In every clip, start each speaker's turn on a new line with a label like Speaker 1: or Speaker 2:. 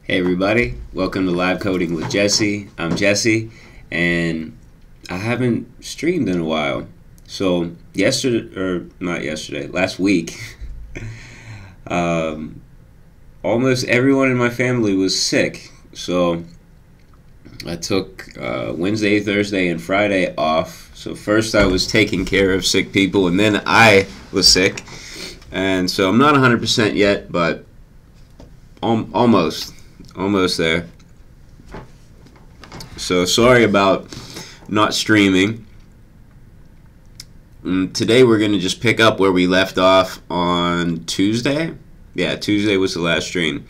Speaker 1: Hey everybody, welcome to Live Coding with Jesse. I'm Jesse, and I haven't streamed in a while. So last week, almost everyone in my family was sick. So I took Wednesday, Thursday, and Friday off. So first I was taking care of sick people, and then I was sick. And so I'm not 100% yet, but almost there. So sorry about not streaming. Today we're going to just pick up where we left off on Tuesday. Yeah, Tuesday was the last stream.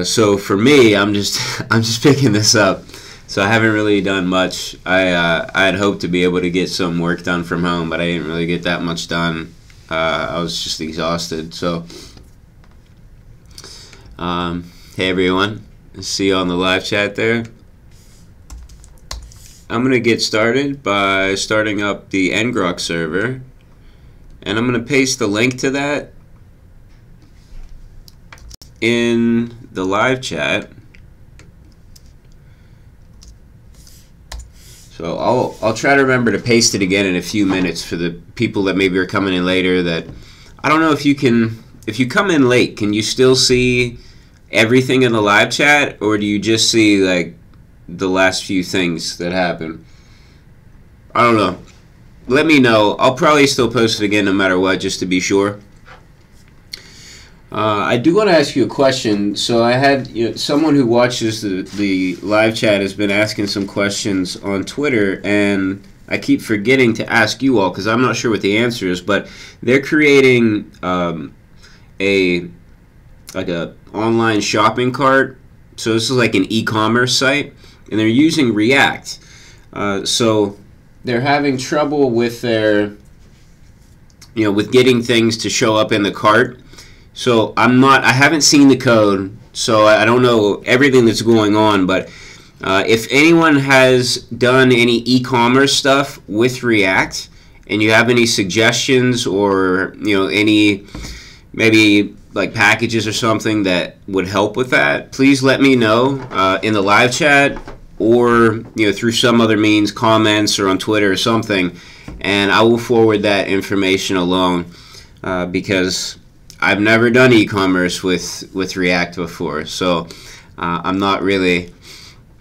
Speaker 1: So for me, I'm just picking this up. So I haven't really done much. I had hoped to be able to get some work done from home, but I didn't really get that much done. I was just exhausted. So hey everyone, see you on the live chat there. I'm going to get started by starting up the ngrok server, and I'm going to paste the link to that in the live chat. So I'll try to remember to paste it again in a few minutes for the people that maybe are coming in later. That I don't know if you come in late, can you still see everything in the live chat, or do you just see like the last few things that happen? I don't know. Let me know. I'll probably still post it again no matter what, just to be sure. I do want to ask you a question. So I had someone who watches the live chat has been asking some questions on Twitter, and I keep forgetting to ask you all because I'm not sure what the answer is. But they're creating a online shopping cart. So this is like an e-commerce site, and they're using React. So they're having trouble with their with getting things to show up in the cart. So I haven't seen the code, so I don't know everything that's going on, but if anyone has done any e-commerce stuff with React and you have any suggestions or any maybe like packages or something that would help with that, please let me know in the live chat or through some other means, comments or on Twitter or something, and I will forward that information along because I've never done e-commerce with React before, so I don't really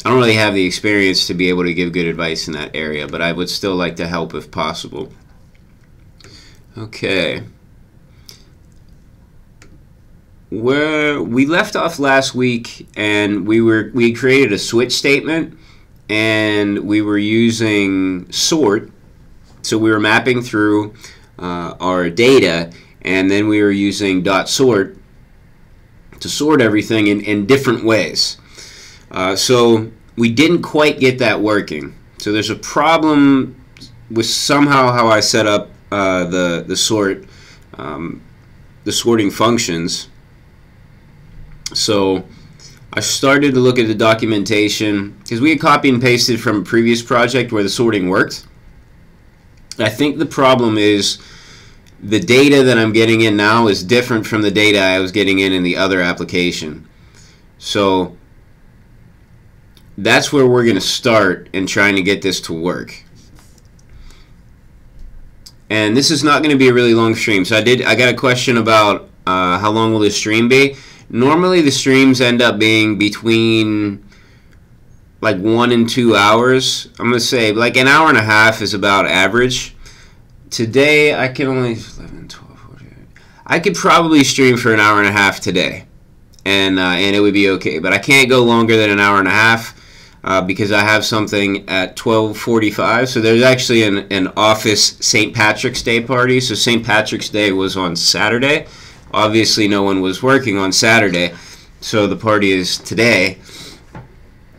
Speaker 1: have the experience to be able to give good advice in that area, but I would still like to help if possible. Okay. Where we left off last week, and we created a switch statement, and we were using sort. So we were mapping through our data, and then we were using .sort to sort everything in different ways. So we didn't quite get that working. So there's a problem with somehow how I set up the sorting functions. So I started to look at the documentation because we had copied and pasted from a previous project where the sorting worked. I think the problem is the data that I'm getting in now is different from the data I was getting in the other application. So that's where we're going to start in trying to get this to work. And this is not going to be a really long stream. So I got a question about how long will this stream be. Normally the streams end up being between like 1 and 2 hours. I'm going to say like an hour and a half is about average. Today I can only 11, 12, 14. I could probably stream for an hour and a half today, and it would be okay. But I can't go longer than an hour and a half because I have something at 12:45. So there's actually an office St. Patrick's Day party. So St. Patrick's Day was on Saturday. Obviously no one was working on Saturday, so the party is today,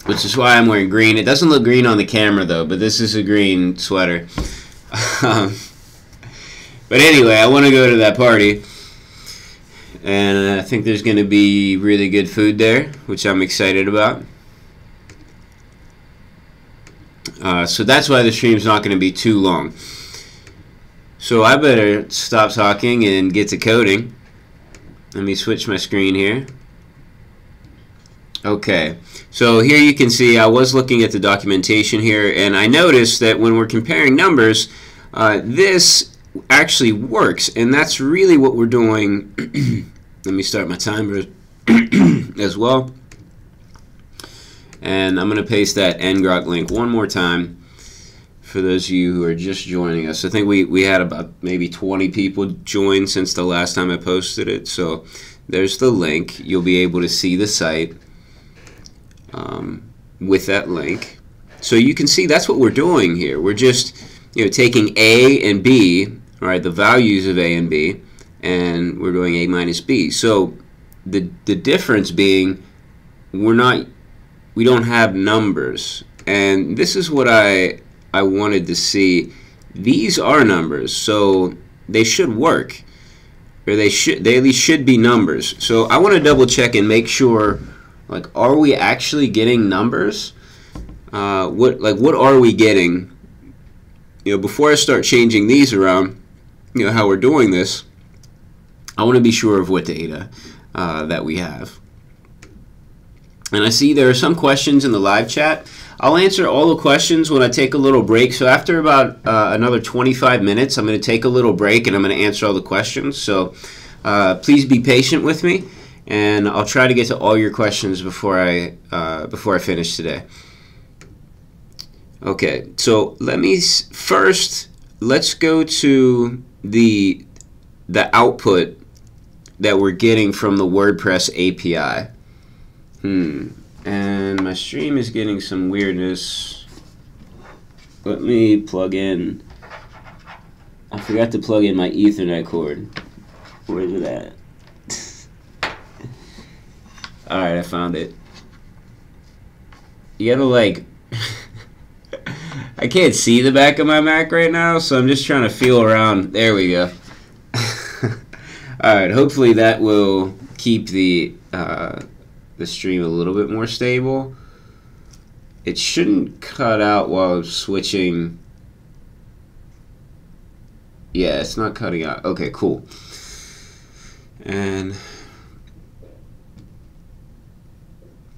Speaker 1: which is why I'm wearing green. It doesn't look green on the camera though, but this is a green sweater. But anyway, I want to go to that party, and I think there's going to be really good food there, which I'm excited about. So that's why the stream's not going to be too long. So I better stop talking and get to coding. Let me switch my screen here. Okay, so here you can see I was looking at the documentation here, and I noticed that when we're comparing numbers, this actually works, and that's really what we're doing. Let me start my timer as well, and I'm going to paste that ngrok link one more time for those of you who are just joining us. I think we had about maybe 20 people join since the last time I posted it, so there's the link. You'll be able to see the site with that link. So you can see that's what we're doing here. We're just taking A and B, right, the values of A and B, and we're doing A minus B. So the difference being we don't have numbers, and this is what I wanted to see. These are numbers, so they should work, or they at least should be numbers. So I want to double check and make sure, like, are we actually getting numbers? What are we getting? Before I start changing these around, how we're doing this, I want to be sure of what data that we have. And I see there are some questions in the live chat. I'll answer all the questions when I take a little break. So after about another 25 minutes, I'm going to take a little break and I'm going to answer all the questions. So please be patient with me, and I'll try to get to all your questions before I finish today. Okay, so let's go to the output that we're getting from the WordPress API. And my stream is getting some weirdness. Let me plug in. I forgot to plug in my Ethernet cord. Where is it at? Alright, I found it. You gotta, like... I can't see the back of my Mac right now, so I'm just trying to feel around. There we go. Alright, hopefully that will keep the stream a little bit more stable. It shouldn't cut out while I'm switching. Yeah, it's not cutting out. Okay, cool. And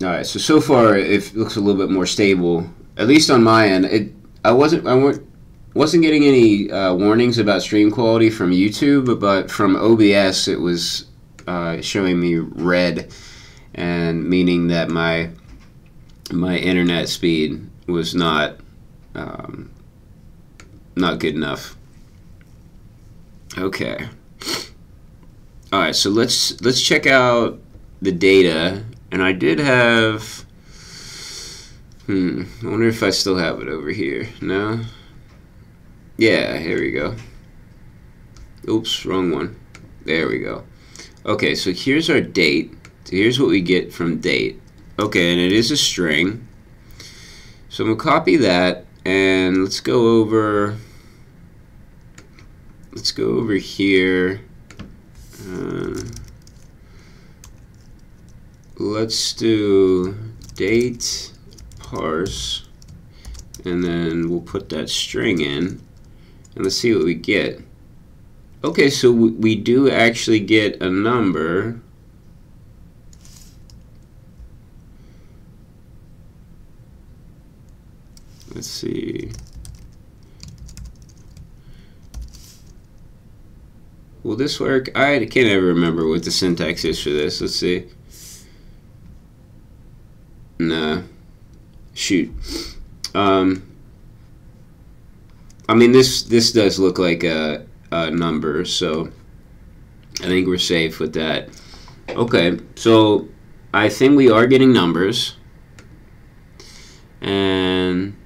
Speaker 1: alright, so far it looks a little bit more stable, at least on my end. I wasn't getting any warnings about stream quality from YouTube, but from OBS it was showing me red, and meaning that my internet speed was not good enough. Okay. All right, so let's check out the data, and I did have. I wonder if I still have it over here. No. Yeah, here we go. Oops, wrong one. There we go. Okay, so here's our date. So here's what we get from date. Okay, and it is a string. So I'm going to copy that, and let's go over here. Let's do date parse, and then we'll put that string in, and let's see what we get. Okay, so we do actually get a number. Let's see. Will this work? I can't ever remember what the syntax is for this. Let's see. Nah. Shoot. I mean, this does look like a number, so I think we're safe with that. Okay, so I think we are getting numbers, and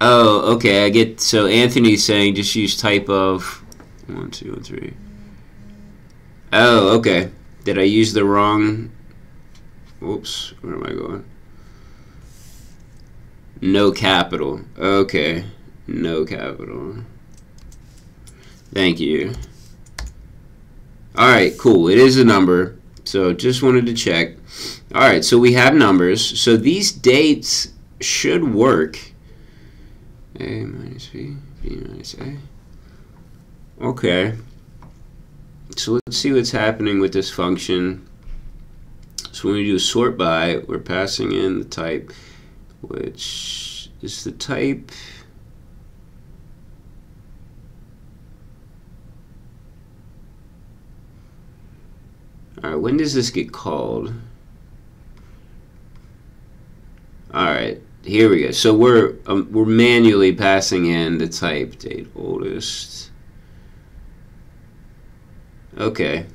Speaker 1: oh, okay, I get. So Anthony's saying just use type of 1, 2, 3. Oh, okay. Did I use the wrong? Whoops, where am I going? No capital. Okay, no capital. Thank you. Alright, cool. It is a number. So just wanted to check. Alright, so we have numbers. So these dates should work. A minus B, B minus A. Okay. So let's see what's happening with this function. So when we do sort by, we're passing in the type, which is the type. All right, when does this get called? All right, here we go. So we're manually passing in the type date oldest. Okay.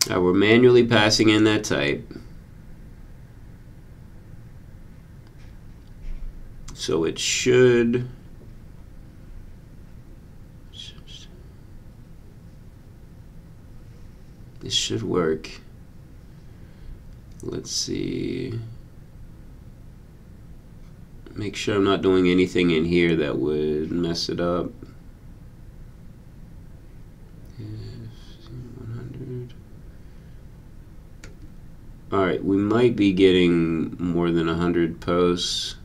Speaker 1: Now we're manually passing in that type. So it should. This should work. Let's see. Make sure I'm not doing anything in here that would mess it up. 100. Alright, we might be getting more than 100 posts.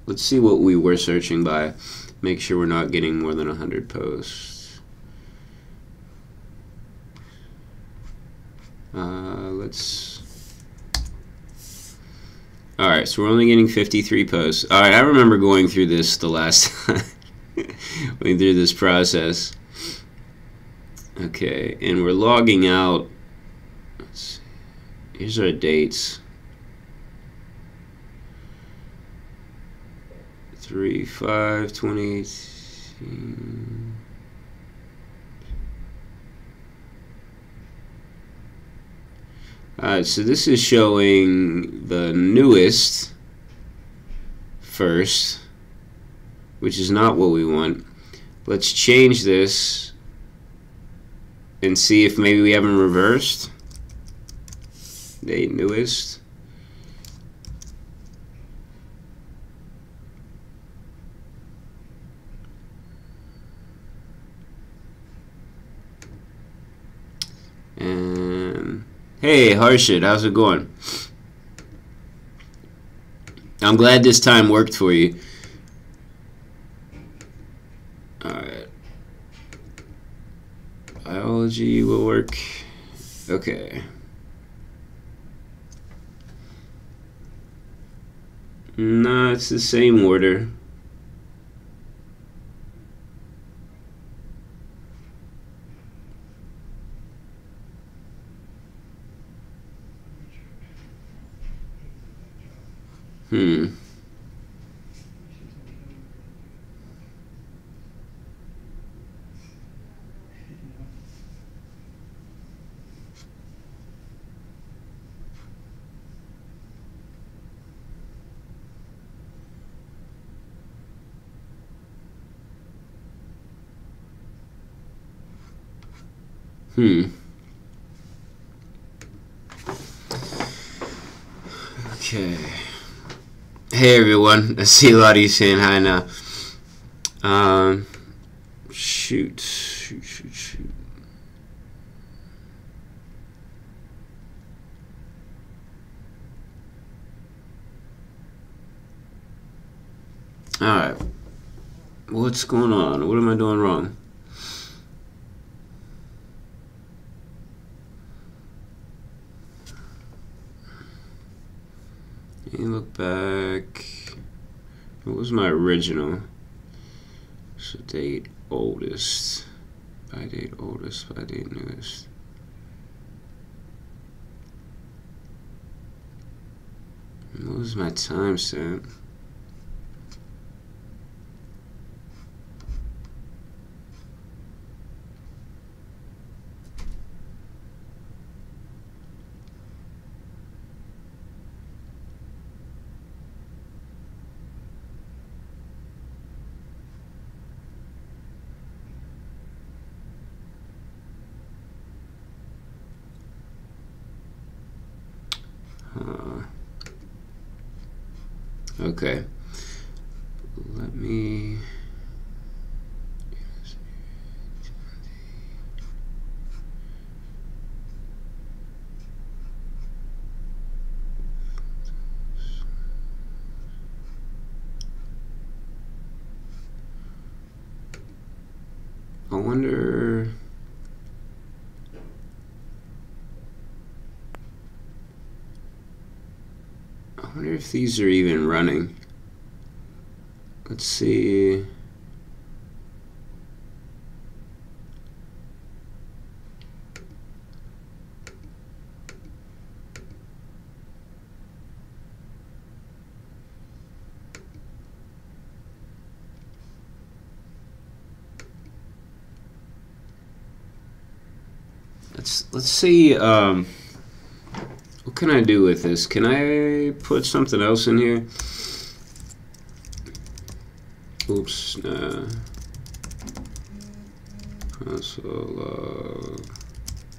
Speaker 1: Let's see what we were searching by. Make sure we're not getting more than 100 posts. Alright, so we're only getting 53 posts. Alright, I remember going through this the last time. Going through this process. Okay, and we're logging out. Let's see. Here's our dates. 3/5/2018. Alright, so this is showing the newest first, which is not what we want. Let's change this and see if maybe we haven't reversed. Date newest. And hey, Harshit, how's it going? I'm glad this time worked for you. Alright. Biology will work. Okay. No, it's the same order. Hmm. Okay. Hey everyone, I see a lot of you saying hi now. Shoot. Alright. What's going on? What am I doing wrong? Let me look back. What was my original? So date oldest. By date oldest. By date newest. What was my timestamp? Okay. Let me. I wonder. I wonder if these are even running. Let's see. Let's see. What can I do with this? Can I put something else in here? Oops. Console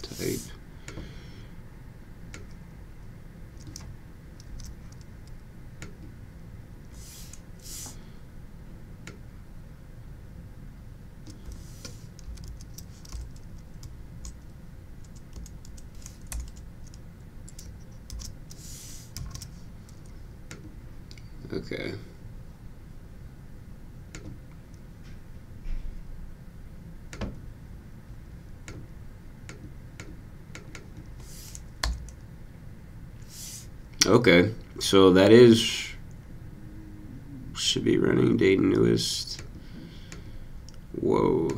Speaker 1: type. Okay. Okay, so that should be running date newest. Whoa.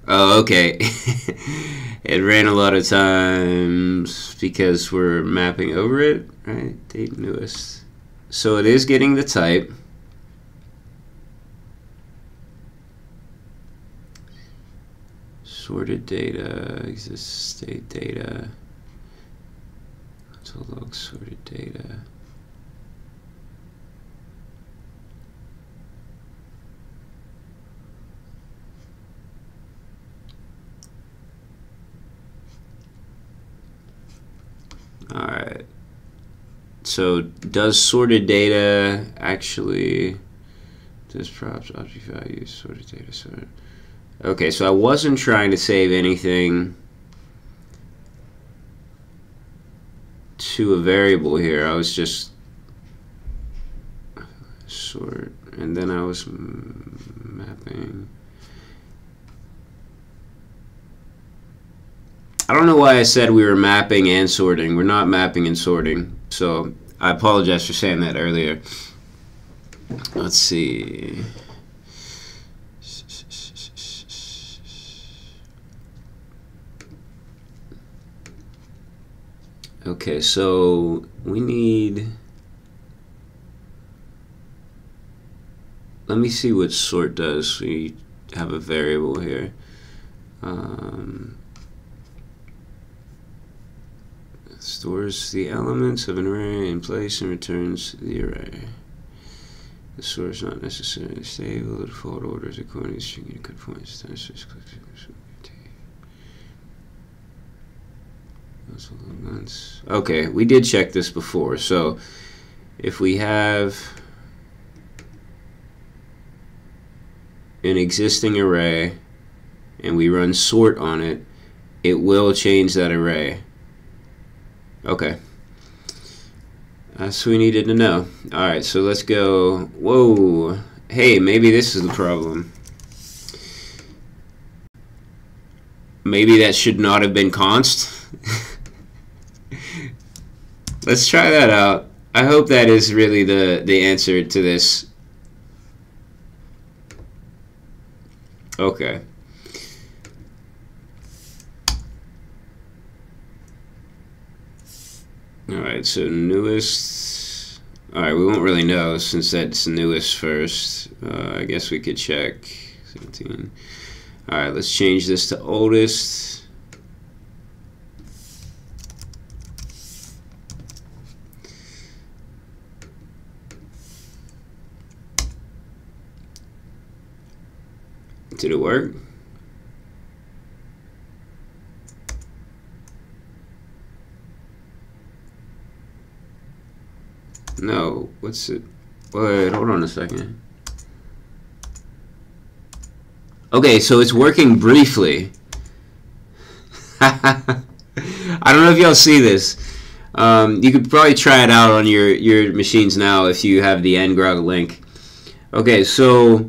Speaker 1: Oh, okay. It ran a lot of times because we're mapping over it, right? Date newest. So it is getting the type. Sorted data, exists state data. So log sorted data. All right. So does sorted data actually, does props, object values, sorted data, sorted. Okay, so I wasn't trying to save anything to a variable here. I was just sort, and then I was mapping. I don't know why I said we were mapping and sorting. We're not mapping and sorting, so I apologize for saying that earlier. Let's see. Okay, so we need, let me see what sort does. We have a variable here. Stores the elements of an array in place and returns the array. The sort is not necessarily stable. The default order is according to string Unicode points. Okay, we did check this before. So if we have an existing array and we run sort on it, it will change that array. Okay. That's what we needed to know. Alright, so let's go. Whoa. Hey, maybe this is the problem. Maybe that should not have been const. Let's try that out. I hope that is really the answer to this. Okay. Alright, so newest. Alright, we won't really know since that's newest first. I guess we could check 17. Alright, let's change this to oldest. Did it work? No, what's it? Wait, hold on a second. Okay, so it's working briefly. I don't know if y'all see this. You could probably try it out on your machines now if you have the ngrok link. Okay, so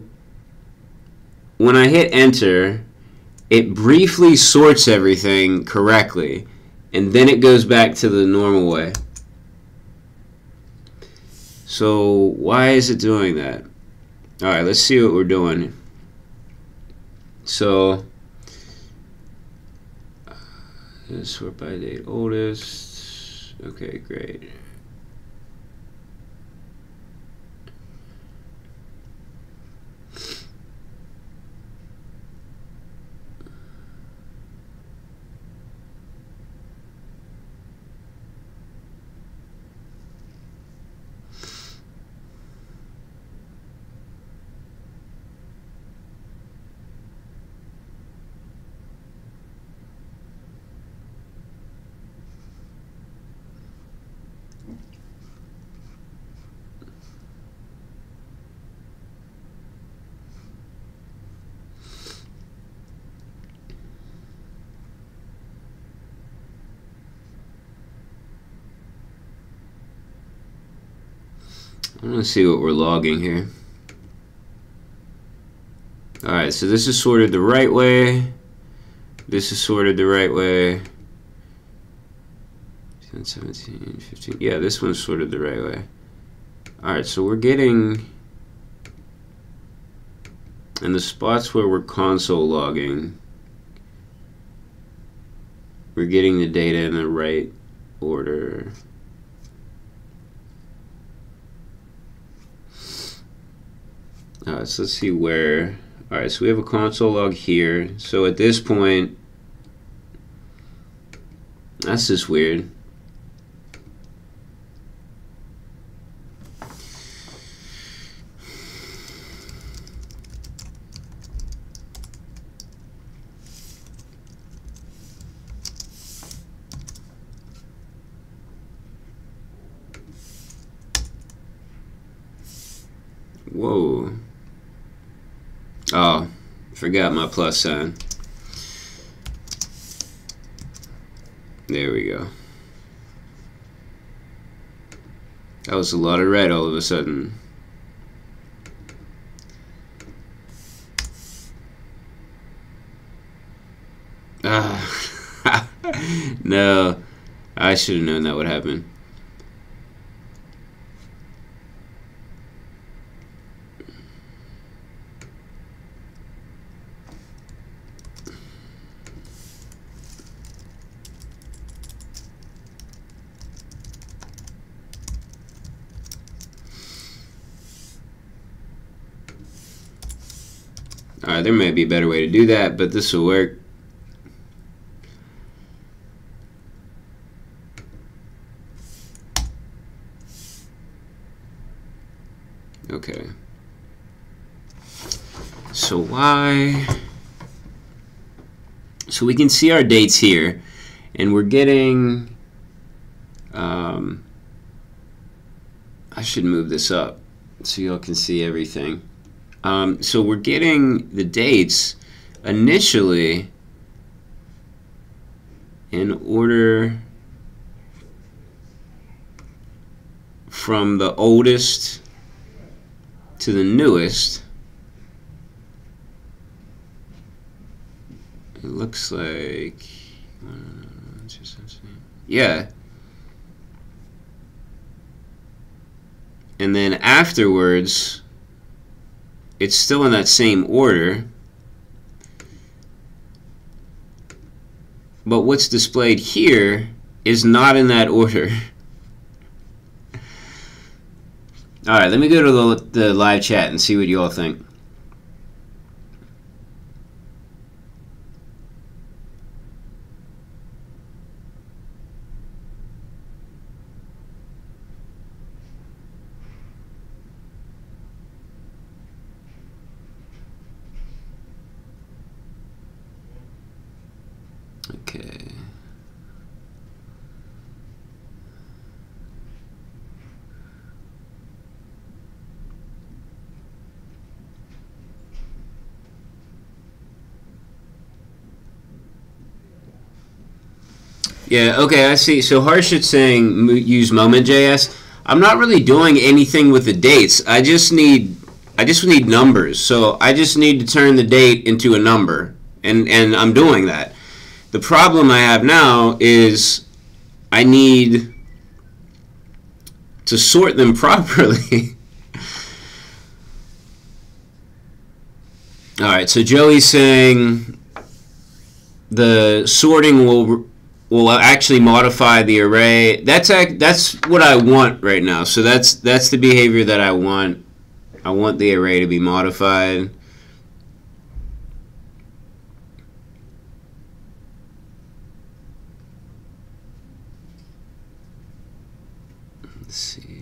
Speaker 1: when I hit enter, it briefly sorts everything correctly, and then it goes back to the normal way. So why is it doing that? All right, let's see what we're doing. So sort by date oldest. Okay, great. I want to see what we're logging here. Alright, so this is sorted the right way. This is sorted the right way. 10, 17, 15. Yeah, this one's sorted the right way. Alright, so we're getting, in the spots where we're console logging, we're getting the data in the right order. Alright, so let's see where. Alright, so we have a console log here. So at this point, that's just weird. Whoa. Oh, forgot my plus sign. There we go. That was a lot of red all of a sudden. No, I should have known that would happen. Alright, there may be a better way to do that, but this will work. Okay. So why? So we can see our dates here, and we're getting, I should move this up so y'all can see everything. So we're getting the dates initially in order from the oldest to the newest. It looks like, yeah. And then afterwards, it's still in that same order, but what's displayed here is not in that order. Alright, let me go to the live chat and see what you all think. Okay. Yeah, okay, I see. So Harsh is saying use Moment.js. I'm not really doing anything with the dates. I just need numbers. So I just need to turn the date into a number. and I'm doing that. The problem I have now is I need to sort them properly. All right, so Joey's saying the sorting will actually modify the array. That's what I want right now. So that's the behavior that I want. I want the array to be modified. Let's see.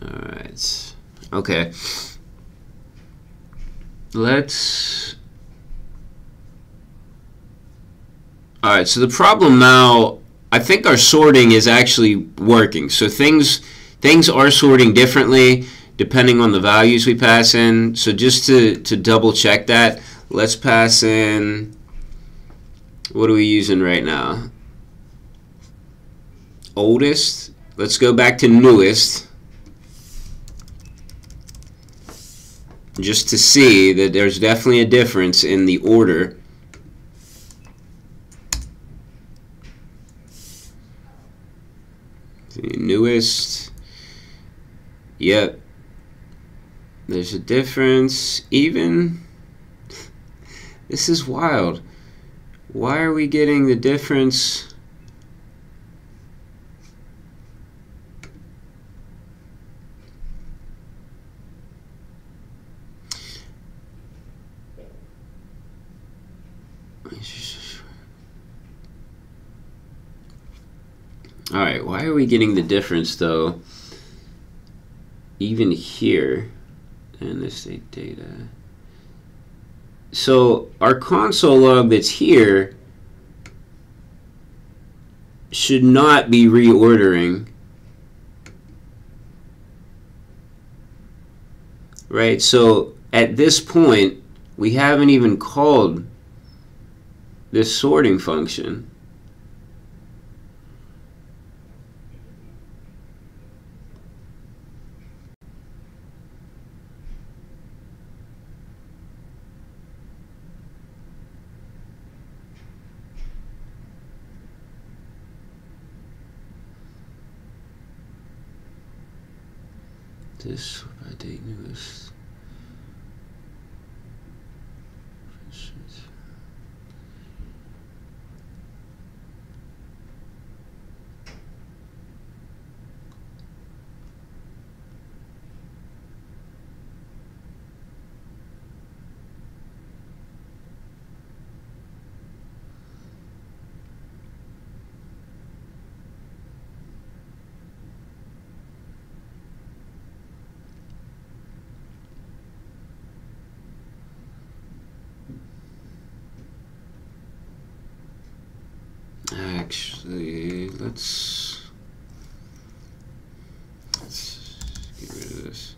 Speaker 1: Alright. Okay. Alright, so the problem now, I think our sorting is actually working. So things are sorting differently depending on the values we pass in. So just to double check that, let's pass in, what are we using right now? Oldest. Let's go back to newest, just to see that there's definitely a difference in the order. The newest, yep, there's a difference. Even, this is wild. Why are we getting the difference? Alright, why are we getting the difference though? Even here in the state data. So our console log that's here should not be reordering. Right? So at this point, we haven't even called this sorting function. This by date newest. Actually, let's get rid of this.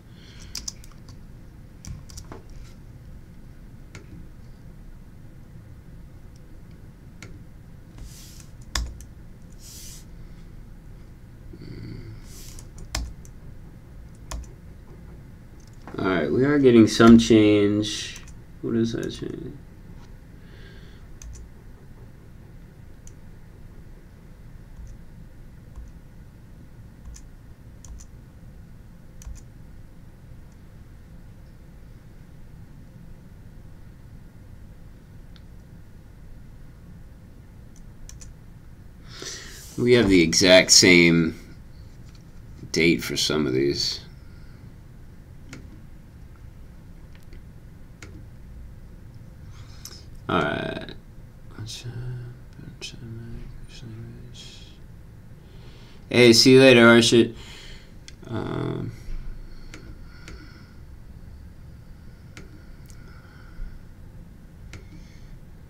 Speaker 1: All right, we are getting some change. What is that change? We have the exact same date for some of these. All right. Hey, see you later, Arshit. All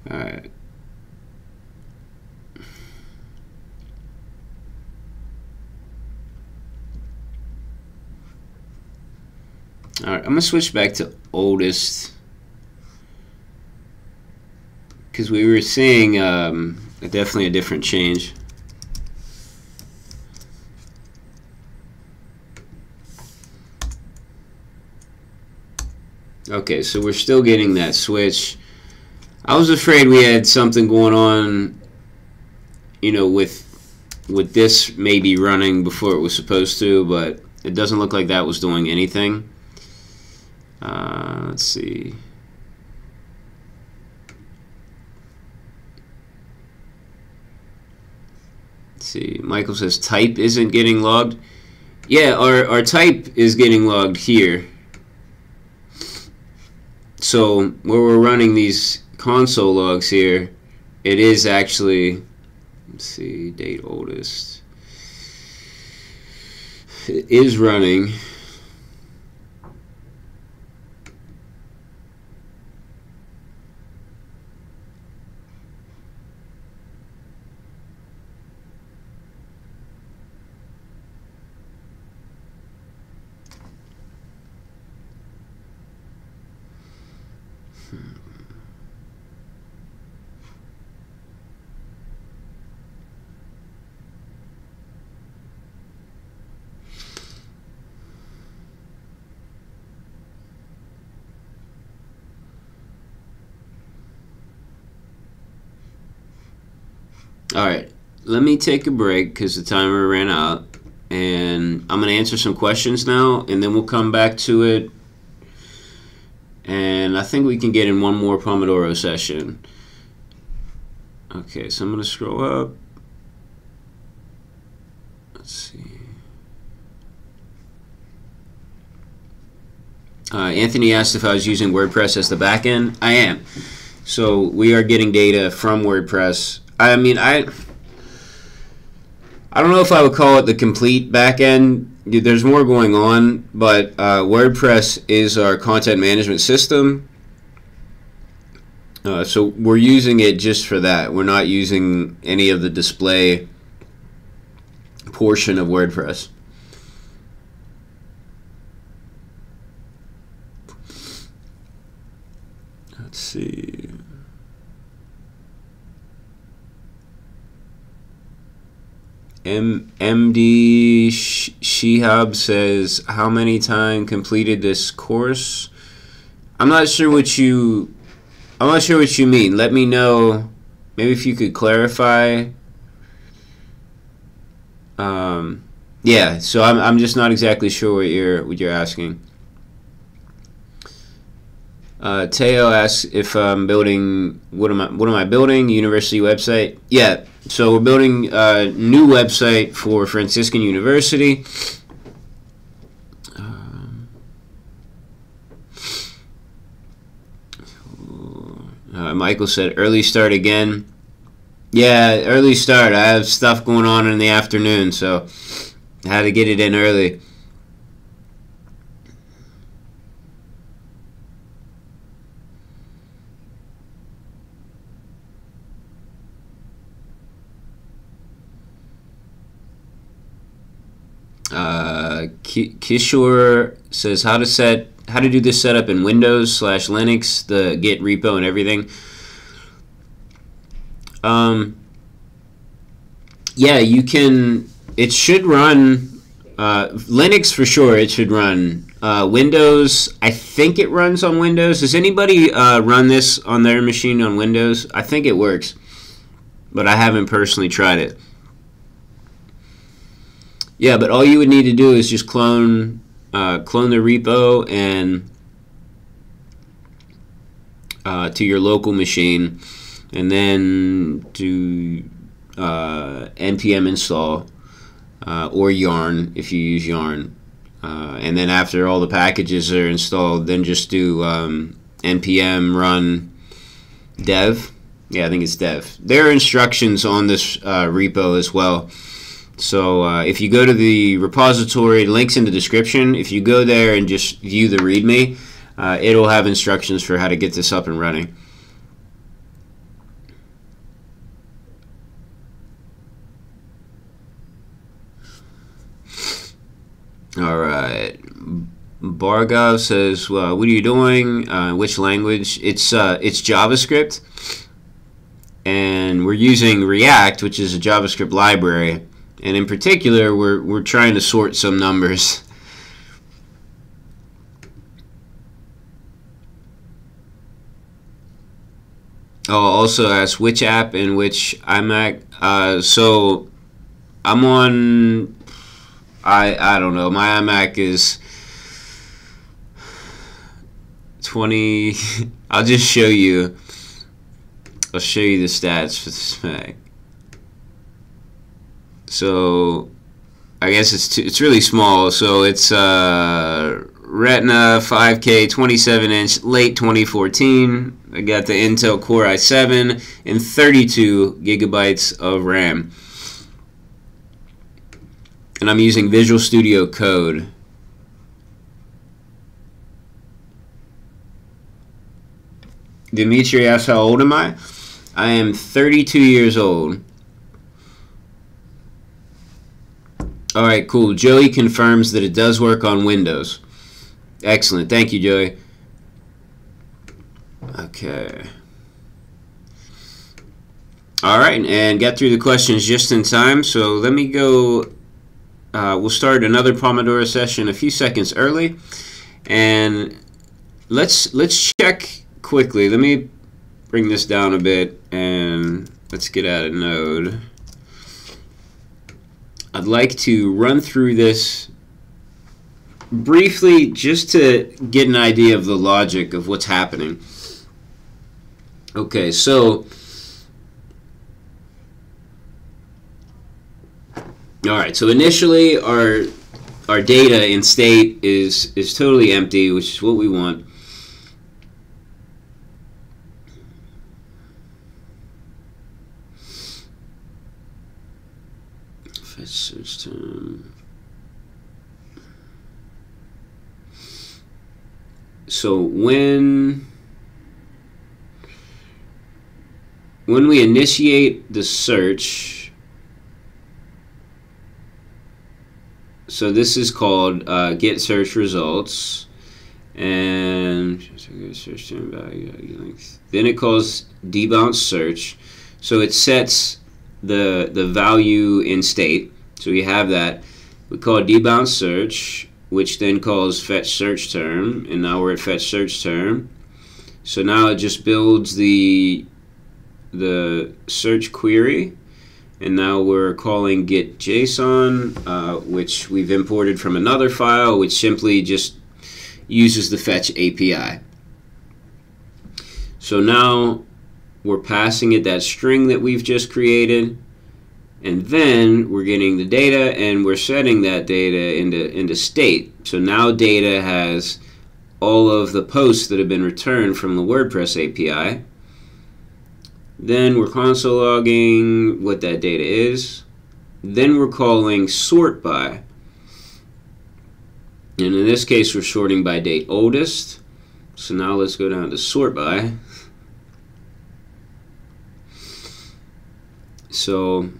Speaker 1: right. All right, I'm gonna switch back to oldest because we were seeing definitely a different change. Okay, so we're still getting that switch. I was afraid we had something going on, you know, with this maybe running before it was supposed to, but it doesn't look like that was doing anything. Let's see. Let's see. Michael says type isn't getting logged. Yeah, our type is getting logged here. So where we're running these console logs here, it is actually, let's see, date oldest. It is running. Alright, let me take a break because the timer ran out, and I'm going to answer some questions now, and then we'll come back to it, and I think we can get in one more Pomodoro session. Okay, so I'm going to scroll up. Let's see. Anthony asked if I was using WordPress as the backend. I am. So we are getting data from WordPress. I mean, I don't know if I would call it the complete backend. There's more going on, but WordPress is our content management system. So we're using it just for that. We're not using any of the display portion of WordPress. Let's see. MD Shihab says, how many times completed this course? I'm not sure what you mean. Let me know. Maybe if you could clarify. Yeah, so I'm just not exactly sure what you're asking. Teo asks if I'm building, what am I building? University website? Yeah, so we're building a new website for Franciscan University. Michael said early start again. Yeah, early start. I have stuff going on in the afternoon, so I had to get it in early. Kishore says how to do this setup in Windows/Linux, the Git repo and everything. Yeah, you can. It should run Linux for sure. It should run Windows. I think it runs on Windows. Does anybody run this on their machine on Windows? I think it works, but I haven't personally tried it. Yeah, but all you would need to do is just clone the repo and to your local machine, and then do npm install or yarn if you use yarn, and then after all the packages are installed, then just do npm run dev. Yeah, I think it's dev. There are instructions on this repo as well. So if you go to the repository, links in the description, if you go there and just view the README, it'll have instructions for how to get this up and running. All right. Bargov says, well, what are you doing? Which language? It's JavaScript, and we're using React, which is a JavaScript library. And in particular, we're trying to sort some numbers. Oh, also ask which app and which iMac. So I'm on. I don't know. My iMac is 20. I'll just show you. I'll show you the stats for this Mac. So I guess it's really small. So it's Retina 5K 27-inch late 2014. I got the Intel Core i7 and 32 gigabytes of RAM. And I'm using Visual Studio Code. Dimitri asks, how old am I? I am 32 years old. Alright, cool. Joey confirms that it does work on Windows. Excellent. Thank you, Joey. Okay. Alright, and got through the questions just in time. So let me go. We'll start another Pomodoro session a few seconds early. And let's check quickly. Let me bring this down a bit and let's get out of Node. I'd like to run through this briefly just to get an idea of the logic of what's happening. Okay, so alright, so initially our data in state is totally empty, which is what we want. Fetch search term. So when we initiate the search, so this is called get search results, and search term value length. Then it calls debounce search, so it sets the value in state. So we have that. We call it debounce search, which then calls fetch search term, and now we're at fetch search term. So now it just builds the search query, and now we're calling get JSON, which we've imported from another file, which simply just uses the fetch API. So now we're passing it that string that we've just created, and then we're getting the data and we're setting that data into state. So now data has all of the posts that have been returned from the WordPress API. Then we're console logging what that data is. Then we're calling sort by. And in this case, we're sorting by date oldest. So now let's go down to sort by. So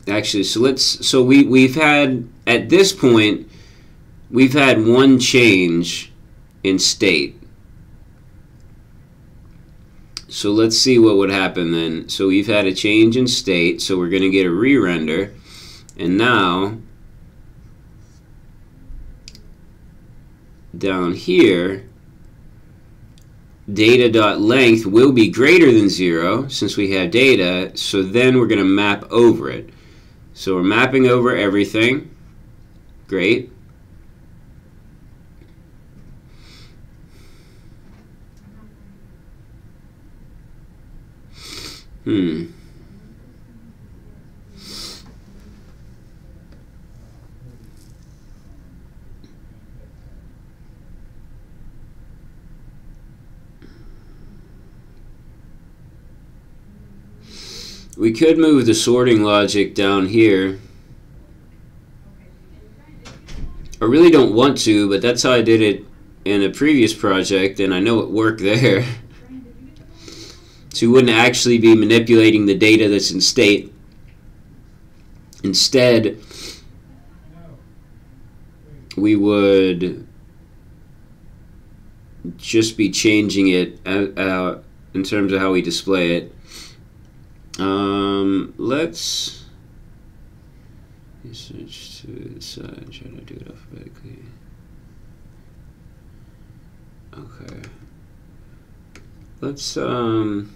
Speaker 1: actually, so we've had, at this point, we've had one change in state. So let's see what would happen then. So we've had a change in state, so we're going to get a re-render, and now down here, data.length will be greater than 0 since we have data, so then we're going to map over it. So we're mapping over everything. Great. We could move the sorting logic down here. I really don't want to, but that's how I did it in a previous project, and I know it worked there. So we wouldn't actually be manipulating the data that's in state. Instead, we would just be changing it in terms of how we display it. Let's switch to the side and try to do it alphabetically. Okay. let's move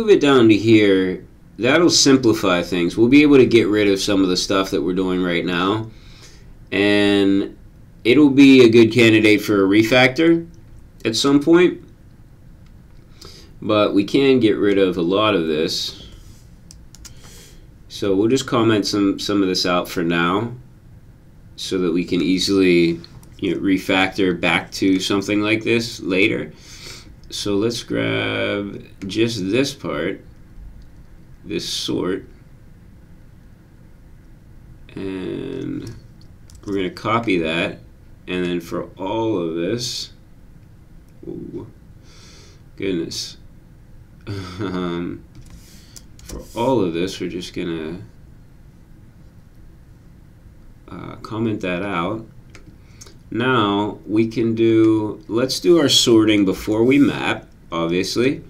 Speaker 1: it down to here. That'll simplify things. We'll be able to get rid of some of the stuff that we're doing right now, and it'll be a good candidate for a refactor at some point. But we can get rid of a lot of this. So we'll just comment some of this out for now, so that we can easily, refactor back to something like this later. So let's grab just this part, this sort, and we're going to copy that, and then for all of this, ooh, goodness, for all of this we're just going to comment that out. Now we can let's do our sorting before we map, obviously.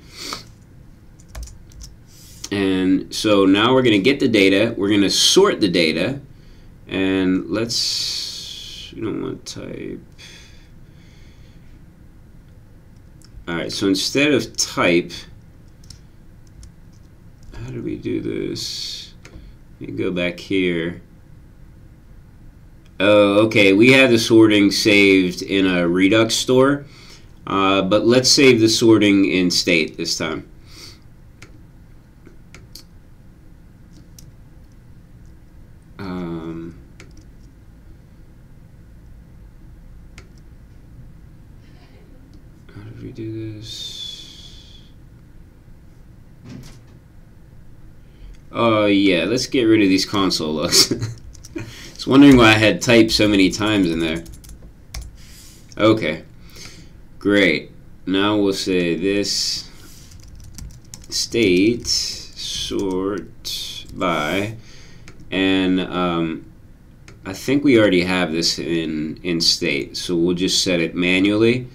Speaker 1: And so now we're going to get the data, we're going to sort the data, and we don't want to type. Alright, so instead of type, how do we do this? Let me go back here. Oh, okay, we have the sorting saved in a Redux store, but let's save the sorting in state this time. How did we do this? Oh yeah, let's get rid of these console looks. I was wondering why I had typed so many times in there. Okay, great. Now we'll say this state sort by, and I think we already have this in state, so we'll just set it manually.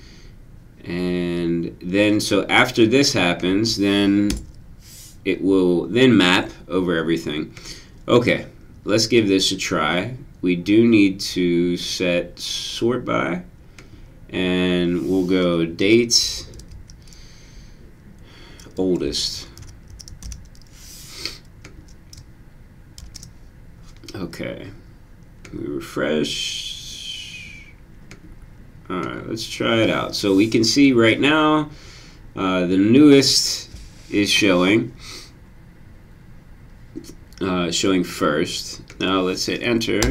Speaker 1: And then, so after this happens, then it will then map over everything. Okay, let's give this a try. We do need to set sort by, and we'll go date oldest. Okay, we refresh. Alright, let's try it out. So we can see right now the newest is showing first. Now let's hit enter.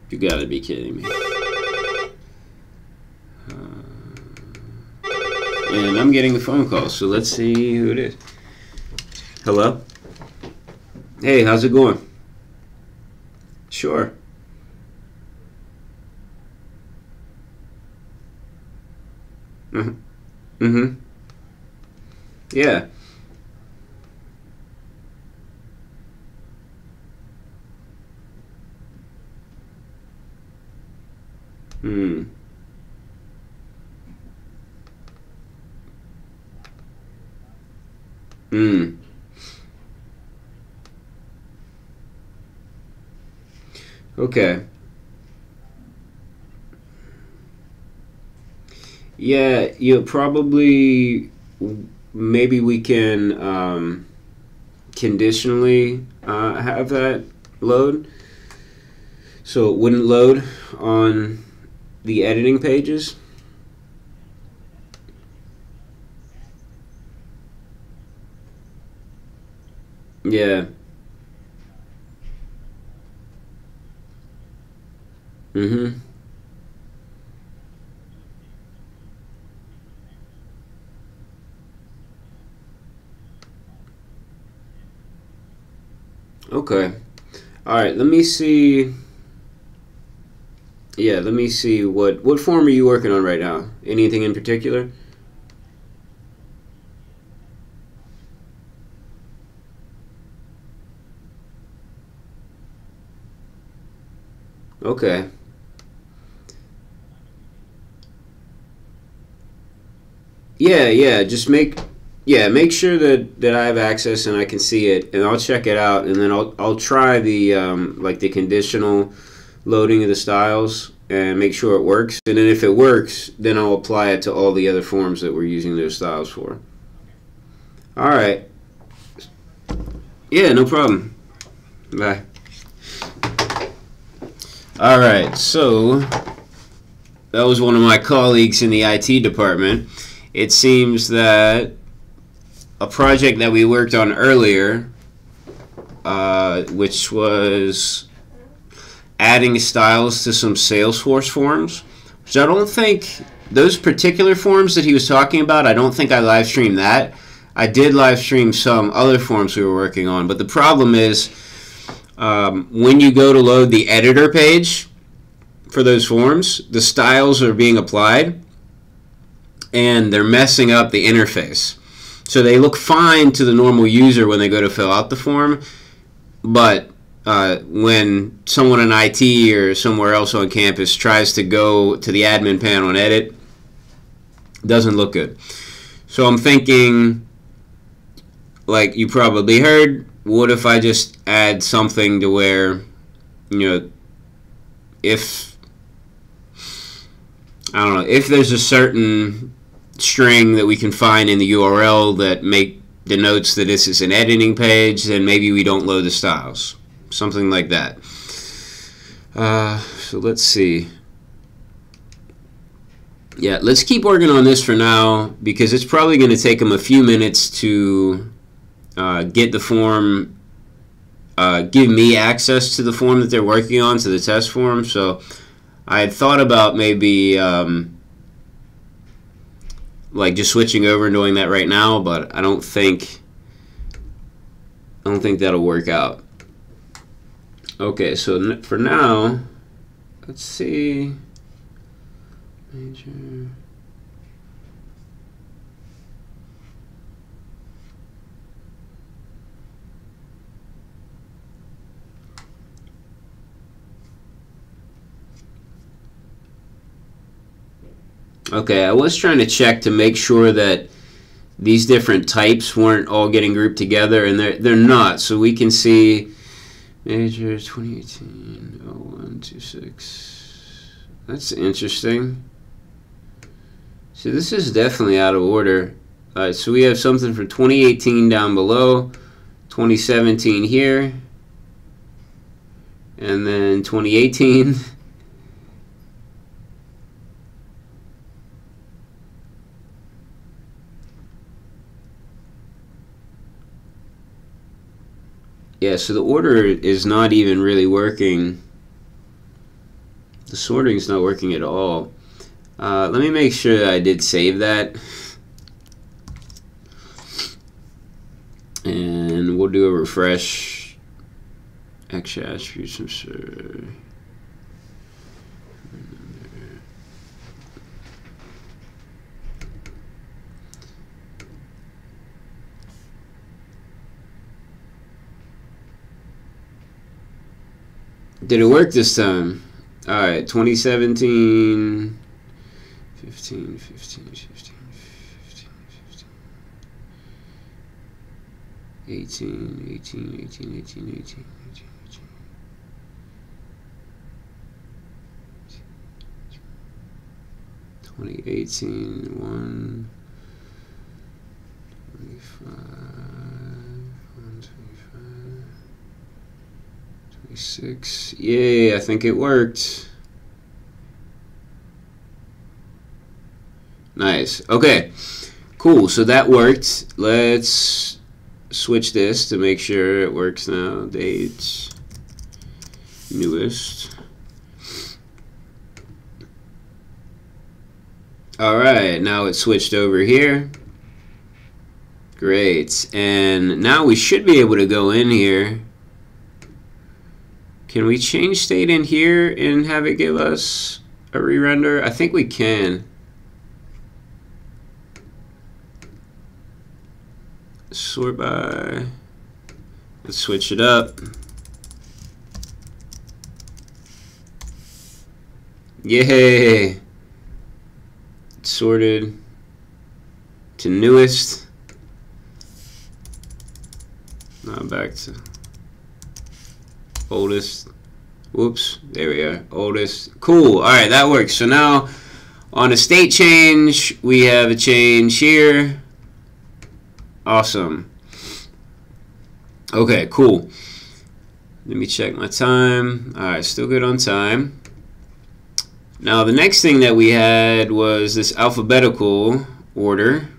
Speaker 1: You gotta be kidding me. And I'm getting a phone call, so let's see who it is. Hello? Hey, how's it going? Sure. Mm-hmm. Yeah. Hmm. Hmm. Okay. Yeah, you probably, maybe we can conditionally have that load, so it wouldn't load on the editing pages. Yeah. Mm-hmm. Okay. All right, let me see. Yeah, let me see what form are you working on right now? Anything in particular? Okay. Yeah, just make sure that I have access and I can see it, and I'll check it out, and then I'll try the like the conditional loading of the styles and make sure it works. And then if it works, then I'll apply it to all the other forms that we're using those styles for. All right. Yeah, no problem. Bye. All right, so that was one of my colleagues in the IT department. It seems that a project that we worked on earlier, which was adding styles to some Salesforce forms, which I don't think, those particular forms that he was talking about, I don't think I live streamed that. I did live stream some other forms we were working on, but the problem is when you go to load the editor page for those forms, the styles are being applied and they're messing up the interface. So they look fine to the normal user when they go to fill out the form, but when someone in IT or somewhere else on campus tries to go to the admin panel and edit, it doesn't look good. So I'm thinking, like you probably heard, what if I just add something to where, if, I don't know, if there's a certain string that we can find in the URL that denotes that this is an editing page, then maybe we don't load the styles. Something like that. So let's see. Yeah, let's keep working on this for now because it's probably going to take them a few minutes to get the form, give me access to the form that they're working on, to the test form. So I had thought about maybe like just switching over and doing that right now, but I don't think that'll work out. Okay, so for now, let's see. Major. Okay, I was trying to check to make sure that these different types weren't all getting grouped together, and they're not. So we can see major 2018 0126. That's interesting. So this is definitely out of order. All right, so we have something for 2018 down below, 2017 here, and then 2018. Yeah, so the order is not even really working. The sorting is not working at all. Let me make sure that I did save that. And we'll do a refresh. Extra attributes, I'm sure. Did it work this time? Alright, 2017, 15, 15, 15, 15, 15, 18, 18, 18, 18, 18, 18, 2018, 1, 25, 125. 6. Yay, I think it worked. Nice. Okay, cool. So that worked. Let's switch this to make sure it works now. Dates, newest. All right, now it's switched over here. Great. And now we should be able to go in here. Can we change state in here and have it give us a re-render? I think we can. Sort by. Let's switch it up. Yay! It's sorted to newest. Now back to oldest. Whoops, there we are. Oldest. Cool. All right, that works. So now on a state change, we have a change here. Awesome. Okay, cool. Let me check my time. All right, still good on time. Now the next thing that we had was this alphabetical order.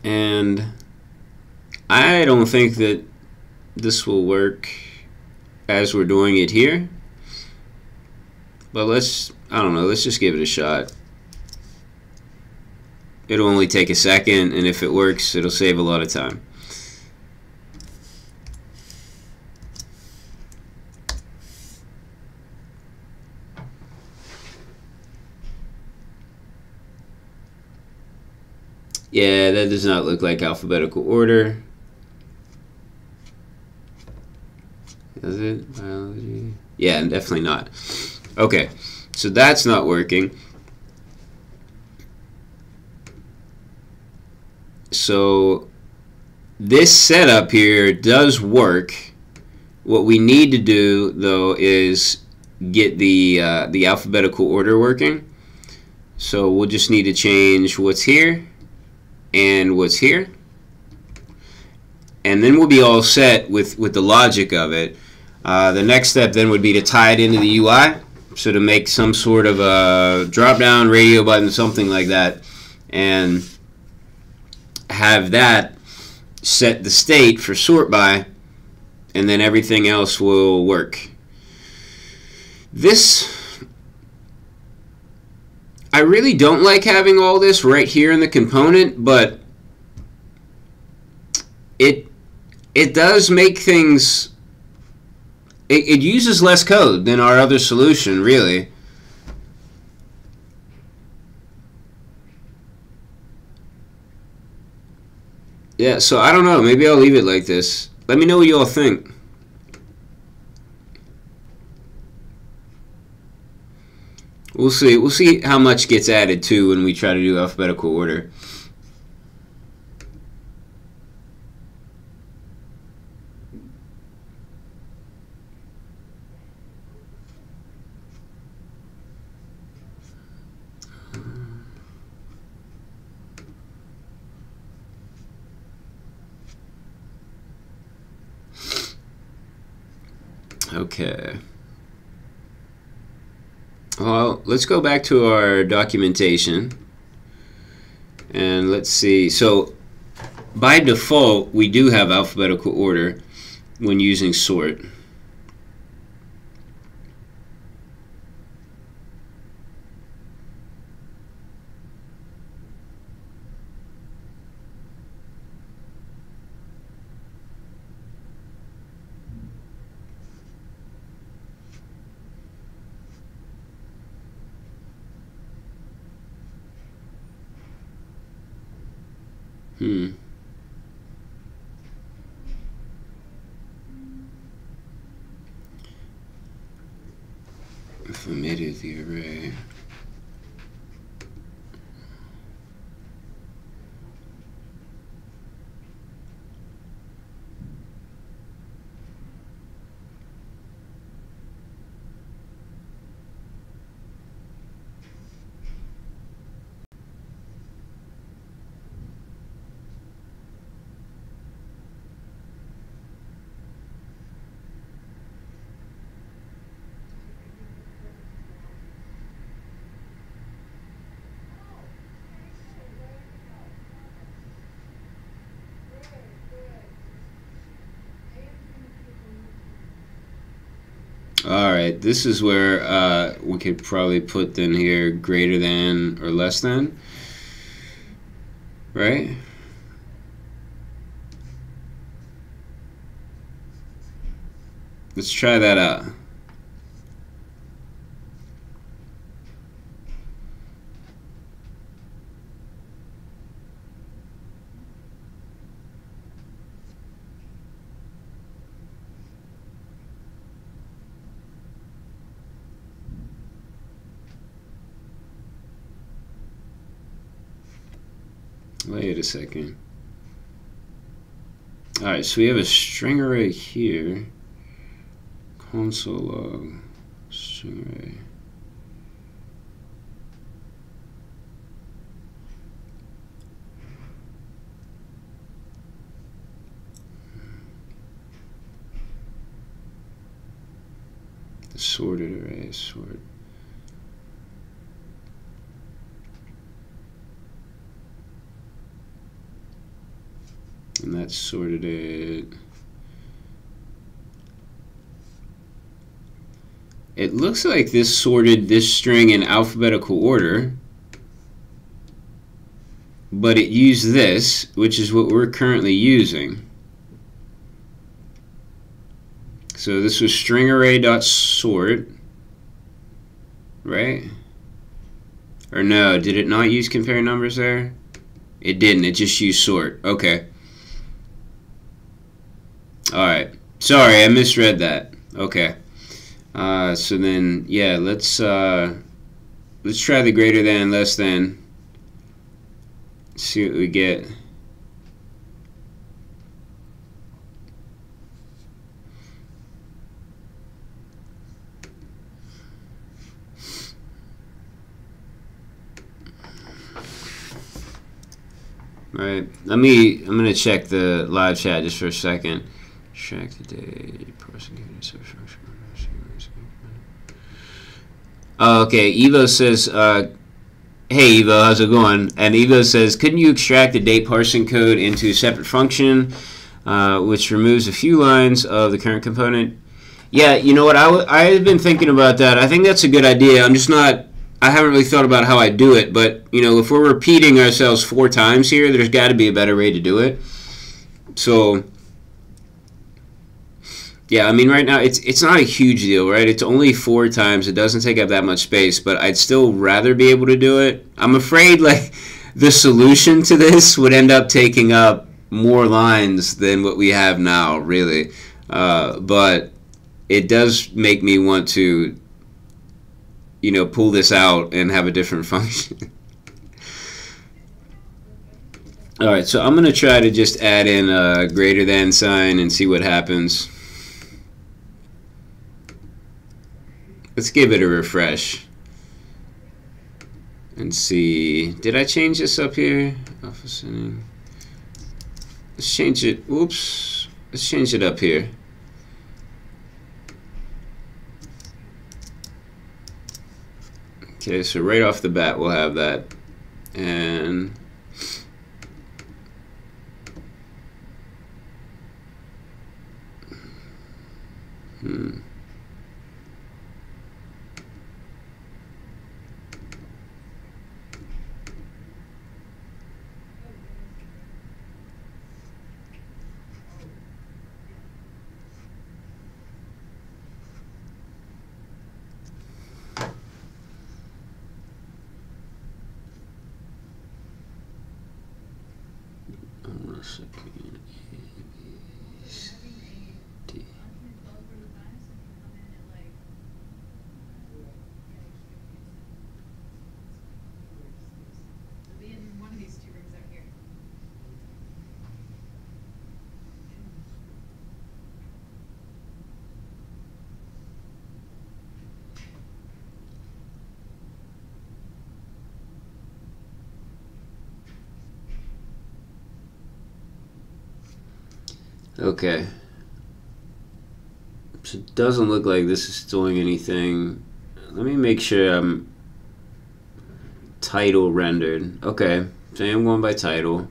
Speaker 1: And I don't think that this will work as we're doing it here. But I don't know, let's just give it a shot. It'll only take a second, and if it works, it'll save a lot of time. Yeah, that does not look like alphabetical order. Does it? Biology? Yeah, definitely not. Okay, so that's not working. So this setup here does work. What we need to do, though, is get the alphabetical order working. So we'll just need to change what's here and what's here, and then we'll be all set with the logic of it. The next step then would be to tie it into the UI, so to make some sort of a drop-down radio button, something like that, and have that set the state for sort by, and then everything else will work. I really don't like having all this right here in the component, but it does make things, it uses less code than our other solution, really. Yeah, so I don't know, maybe I'll leave it like this. Let me know what you all think. We'll see. We'll see how much gets added too when we try to do alphabetical order. Okay. Well, let's go back to our documentation and let's see. So by default, we do have alphabetical order when using sort. If omitted the array. Alright, this is where we could probably put in here greater than or less than, right? Let's try that out. Wait a second. Alright, so we have a string array here. console log string array. The sorted array sort. And that sorted it. It looks like this sorted this string in alphabetical order, but it used this, which is what we're currently using. So this was string array.sort, right? Or no, did it not use compare numbers there? It didn't, it just used sort. Okay. Alright. Sorry, I misread that. Okay. So then, yeah, let's try the greater than, less than. See what we get. Right. I'm gonna check the live chat just for a second. Check the date. Okay, Evo says, hey Evo, how's it going? And Evo says, couldn't you extract the date parsing code into a separate function, which removes a few lines of the current component? Yeah, you know what, I've been thinking about that. I think that's a good idea. I haven't really thought about how I do it, but you know, if we're repeating ourselves 4 times here, there's got to be a better way to do it. So yeah, I mean, right now it's not a huge deal, right? It's only 4 times. It doesn't take up that much space, but I'd still rather be able to do it. I'm afraid like the solution to this would end up taking up more lines than what we have now, really. But it does make me want to, you know, pull this out and have a different function. All right, so I'm gonna try to just add in a greater than sign and see what happens. Let's give it a refresh and see. Did I change this up here? Alpha setting. Let's change it. Oops. Let's change it up here. Okay, so right off the bat we'll have that. And okay. So it doesn't look like this is doing anything. Let me make sure I'm title rendered. Okay, so I'm going by title.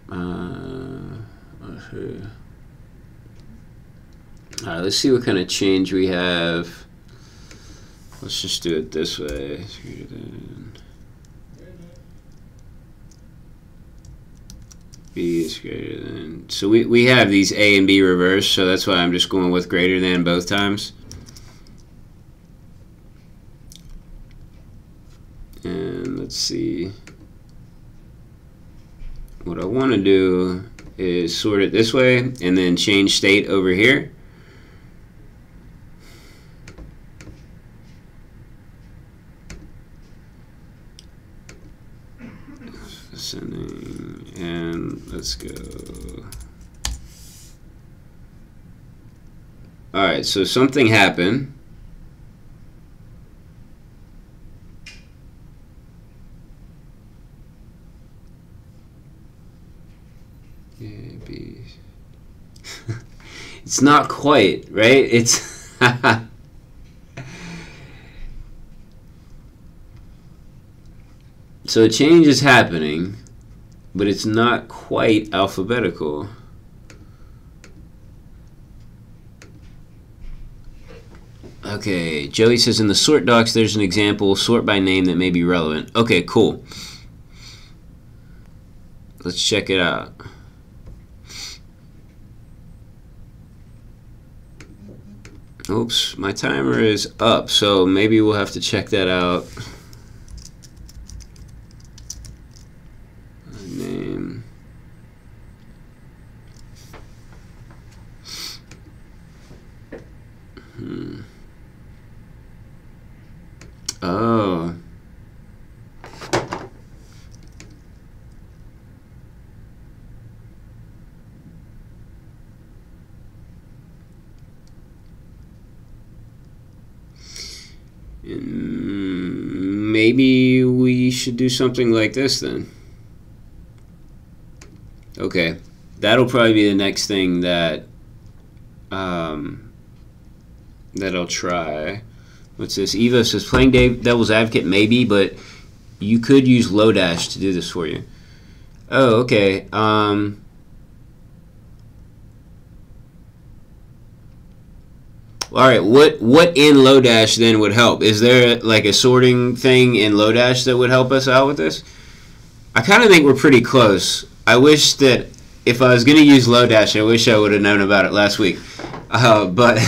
Speaker 1: Let's see. Alright, let's see what kind of change we have. Let's just do it this way. B is greater than. So we have these A and B reversed, so that's why I'm just going with greater than both times. And let's see. What I want to do is sort it this way and then change state over here. Ascending, and let's go. Alright, so something happened. It's not quite, right? It's so a change is happening, but it's not quite alphabetical. Okay, Joey says in the sort docs there's an example, sort by name, that may be relevant. Okay, cool. Let's check it out. Oops, my timer is up, so maybe we'll have to check that out. Name. Oh. Maybe we should do something like this then. Okay, that'll probably be the next thing that that I'll try. What's this? Eva says playing devil's advocate maybe, but you could use Lodash to do this for you. Oh, okay. All right, what in Lodash then would help? Is there like a sorting thing in Lodash that would help us out with this? I kind of think we're pretty close. I wish that if I was going to use Lodash, I wish I would have known about it last week. But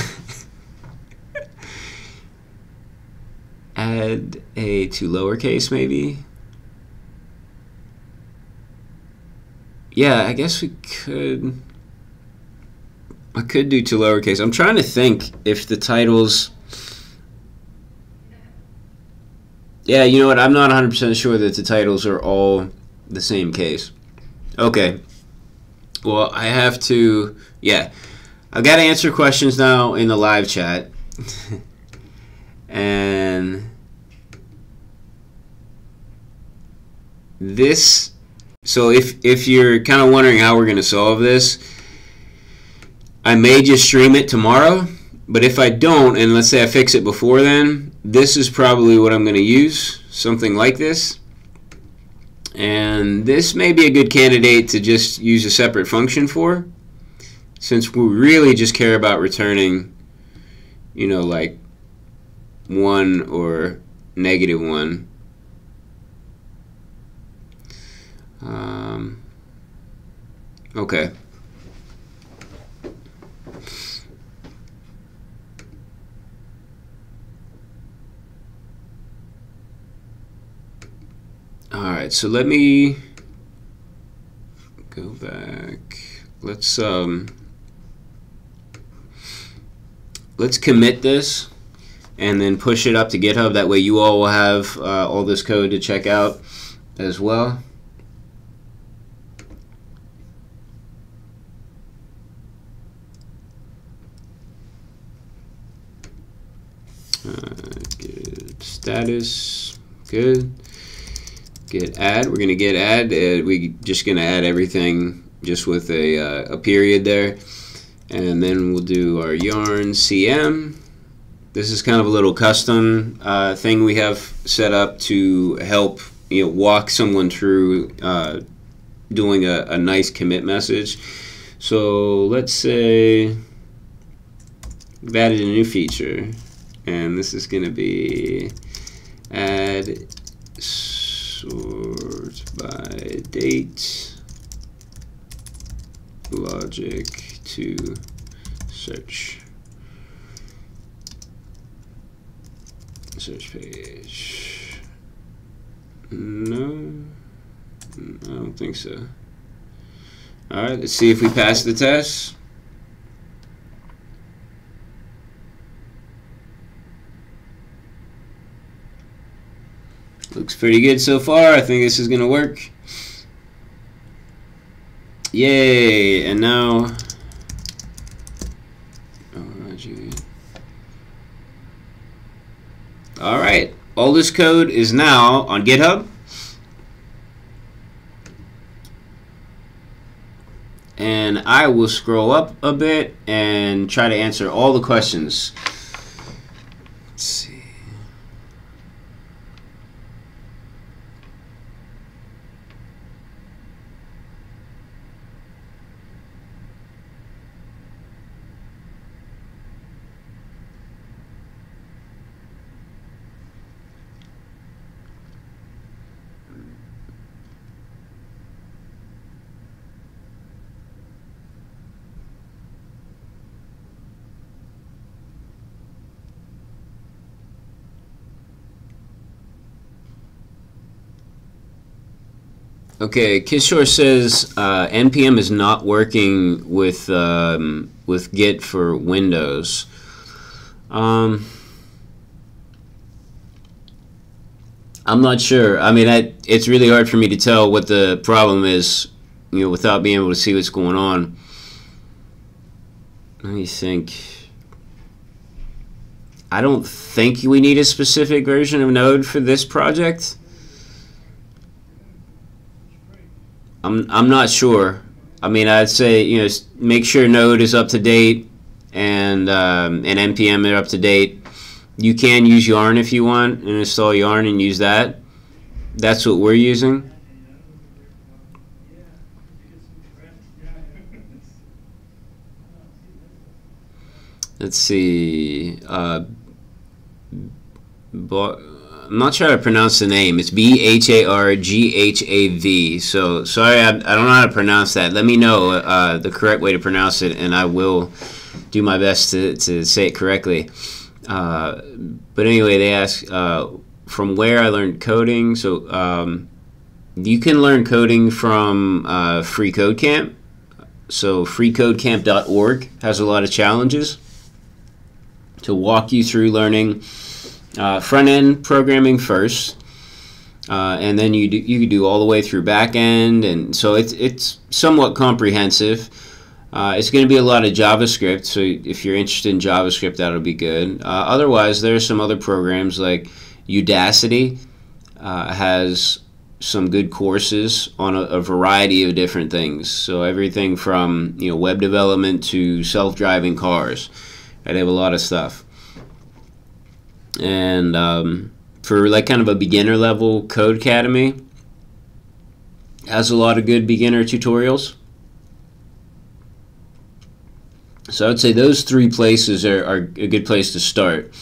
Speaker 1: add a to lowercase maybe. Yeah, I guess we could. I could do to lowercase. I'm trying to think if the titles... Yeah, you know what? I'm not 100% sure that the titles are all the same case. Okay. Well, I have to... Yeah. I've got to answer questions now in the live chat. And... this... So if you're kind of wondering how we're going to solve this... I may just stream it tomorrow, but if I don't, and let's say I fix it before then, this is probably what I'm going to use, something like this. And this may be a good candidate to just use a separate function for, since we really just care about returning, you know, like 1 or -1. Okay. Alright, so let me go back. Let's commit this and then push it up to GitHub. That way you all will have all this code to check out as well. Git status, good. Git add, we're going to git add. We're just going to add everything just with a period there. And then we'll do our yarn CM. This is kind of a little custom thing we have set up to help, you know, walk someone through doing a nice commit message. So let's say we've added a new feature, and this is going to be add sort by date logic to search page. No, I don't think so. Alright, let's see if we pass the test. Looks pretty good so far. I think this is going to work. Yay! And now All right, all this code is now on GitHub. And I will scroll up a bit and try to answer all the questions. Let's see. Okay, Kishore says npm is not working with Git for Windows. I'm not sure. I mean, it's really hard for me to tell what the problem is, you know, without being able to see what's going on. Let me think. I don't think we need a specific version of Node for this project. I'm not sure. I mean, I'd say, you know, make sure Node is up to date and npm are up to date. You can use Yarn if you want and install Yarn and use that. That's what we're using. Let's see. I'm not sure how to pronounce the name. It's Bharghav. So sorry, I don't know how to pronounce that. Let me know the correct way to pronounce it, and I will do my best to say it correctly. But anyway, they ask from where I learned coding. So you can learn coding from freeCodeCamp. So freeCodeCamp.org has a lot of challenges to walk you through learning front-end programming first, and then you can do all the way through back-end, and so it's somewhat comprehensive. It's going to be a lot of JavaScript, so if you're interested in JavaScript, that'll be good. Otherwise, there are some other programs like Udacity has some good courses on a variety of different things. So everything from, you know, web development to self-driving cars. They have a lot of stuff. And for like kind of a beginner level, Codecademy has a lot of good beginner tutorials. So I would say those three places are a good place to start.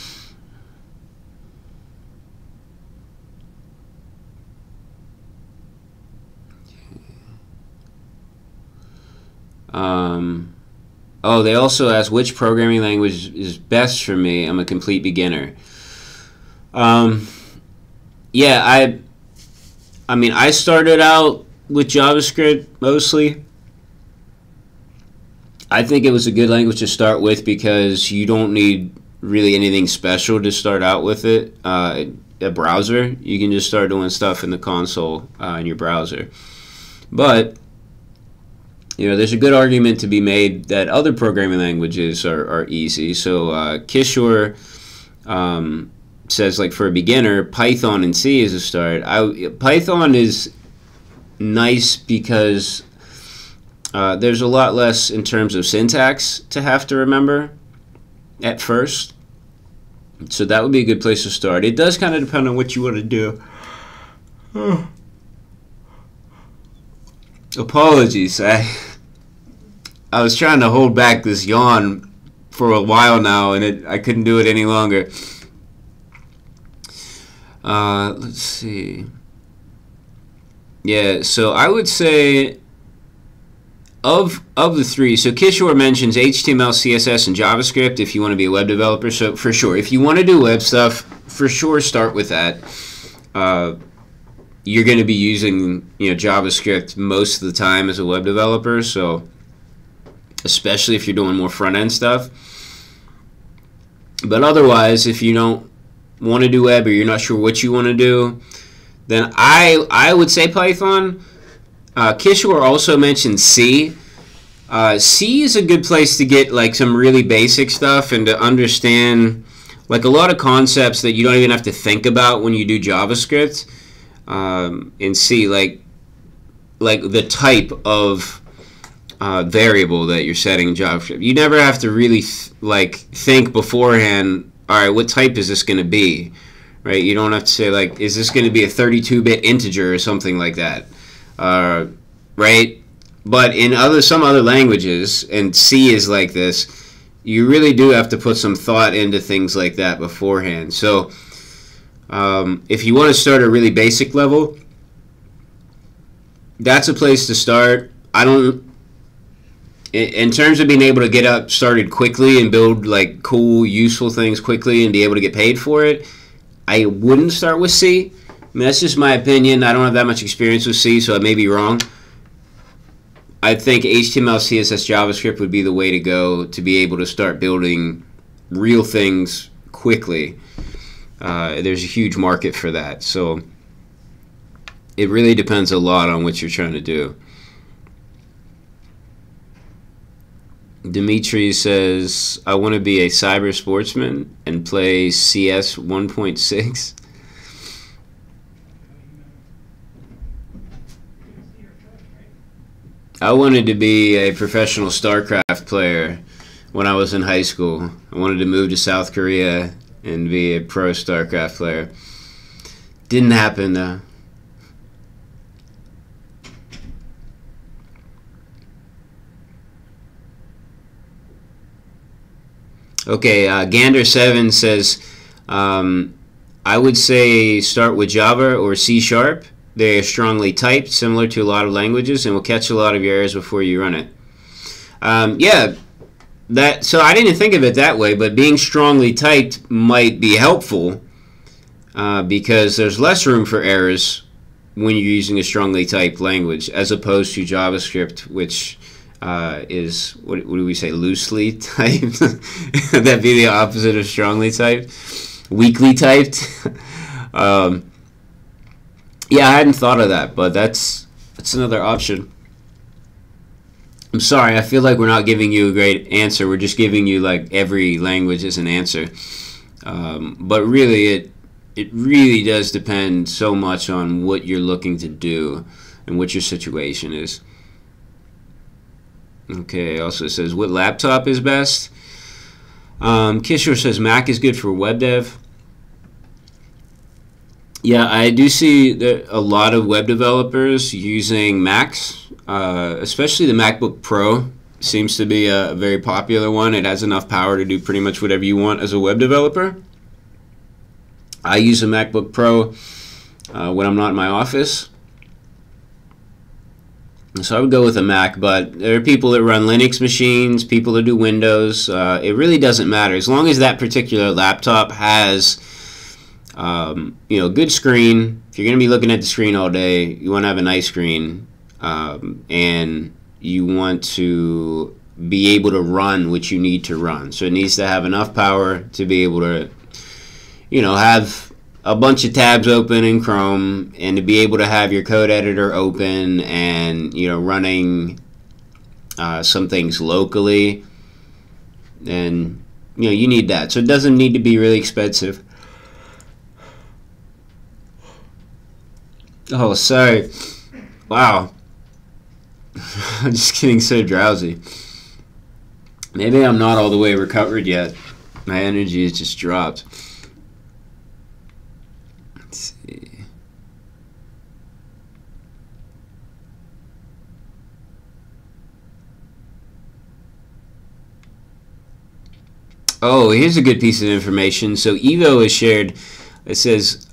Speaker 1: Oh, they also ask which programming language is best for me. I'm a complete beginner. Yeah, I mean, I started out with JavaScript mostly. I think it was a good language to start with because you don't need really anything special to start out with it. A browser, you can just start doing stuff in the console in your browser. But you know, there's a good argument to be made that other programming languages are easy. So Kishore says, like, for a beginner, Python and C is a start. Python is nice because there's a lot less in terms of syntax to have to remember at first. So that would be a good place to start. It does kind of depend on what you want to do. Apologies. I was trying to hold back this yawn for a while now, and I couldn't do it any longer. Let's see. Yeah, so I would say of the three, so Kishore mentions HTML, CSS, and JavaScript if you want to be a web developer. So for sure, if you want to do web stuff, for sure start with that. You're going to be using, you know, JavaScript most of the time as a web developer, so especially if you're doing more front-end stuff. But otherwise, if you don't want to do web or you're not sure what you want to do, then I would say Python. Kishore also mentioned C. C is a good place to get like some really basic stuff and to understand like a lot of concepts that you don't even have to think about when you do JavaScript. In C, like the type of variable that you're setting in JavaScript. You never have to really think beforehand. All right, what type is this going to be? Right? You don't have to say like, is this going to be a 32-bit integer or something like that? Right? But in some other languages, and C is like this, you really do have to put some thought into things like that beforehand. So if you want to start at a really basic level, that's a place to start. In terms of being able to get started quickly and build like cool, useful things quickly and be able to get paid for it, I wouldn't start with C. I mean, that's just my opinion. I don't have that much experience with C, so I may be wrong. I think HTML, CSS, JavaScript would be the way to go to be able to start building real things quickly. There's a huge market for that. So it really depends a lot on what you're trying to do. Dimitri says, I want to be a cyber sportsman and play CS 1.6. I wanted to be a professional StarCraft player when I was in high school. I wanted to move to South Korea and be a pro StarCraft player. Didn't happen though. Okay, Gander7 says, I would say start with Java or C#. They are strongly typed, similar to a lot of languages, and will catch a lot of your errors before you run it. Yeah, so I didn't think of it that way, but being strongly typed might be helpful because there's less room for errors when you're using a strongly typed language as opposed to JavaScript, which is, what do we say, loosely typed? That'd be the opposite of strongly typed. Weakly typed. Yeah, I hadn't thought of that, but that's another option. I'm sorry, I feel like we're not giving you a great answer. We're just giving you like every language as an answer. But really, it really does depend so much on what you're looking to do and what your situation is. Okay, also says, what laptop is best? Kishore says Mac is good for web dev. Yeah, I do see that a lot of web developers using Macs, especially the MacBook Pro seems to be a very popular one. It has enough power to do pretty much whatever you want as a web developer. I use a MacBook Pro when I'm not in my office. So I would go with a Mac, but there are people that run Linux machines, people that do Windows. It really doesn't matter. As long as that particular laptop has good screen. If you're going to be looking at the screen all day, you want to have a nice screen, and you want to be able to run what you need to run. So it needs to have enough power to be able to, have a bunch of tabs open in Chrome, and to be able to have your code editor open and, running some things locally. And, you need that. So it doesn't need to be really expensive. Oh, sorry. Wow. I'm just getting so drowsy. Maybe I'm not all the way recovered yet. My energy has just dropped. Let's see. Oh, here's a good piece of information. So Evo has shared, it says,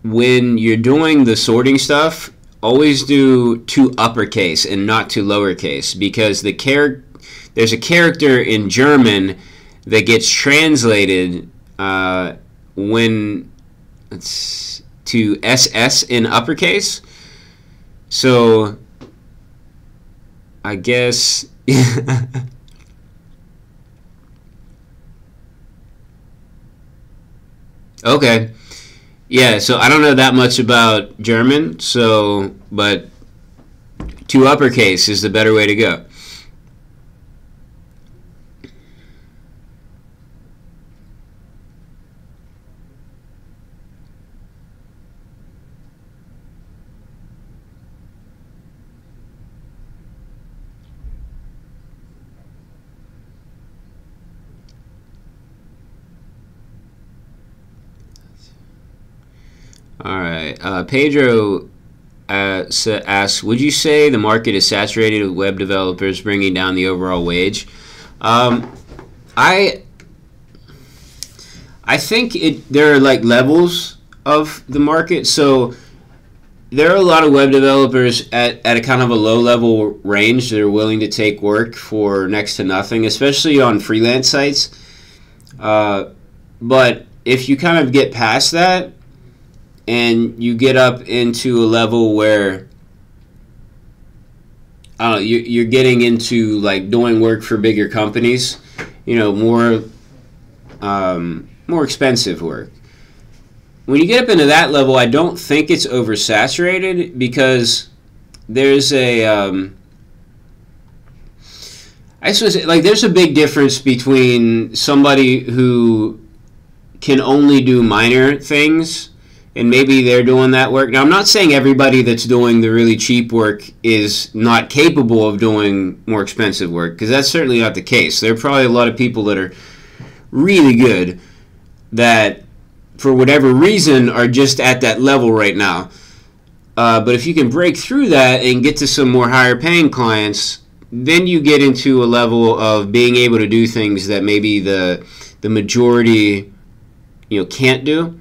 Speaker 1: when you're doing the sorting stuff, always do to uppercase and not to lowercase, because there's a character in German that gets translated when it's to SS in uppercase. So I guess okay. Yeah, so I don't know that much about German, but to uppercase is the better way to go. All right, Pedro asks, would you say the market is saturated with web developers bringing down the overall wage? I think there are like levels of the market. So there are a lot of web developers at a kind of a low level range that are willing to take work for next to nothing, especially on freelance sites. But if you kind of get past that, and you get up into a level where, I don't know, you're getting into like doing work for bigger companies, more expensive work. When you get up into that level, I don't think it's oversaturated, because there's I suppose like there's a big difference between somebody who can only do minor things, and maybe they're doing that work. Now, I'm not saying everybody that's doing the really cheap work is not capable of doing more expensive work, because that's certainly not the case. There are probably a lot of people that are really good that, for whatever reason, are just at that level right now. But if you can break through that and get to some more higher paying clients, then you get into a level of being able to do things that maybe the majority can't do.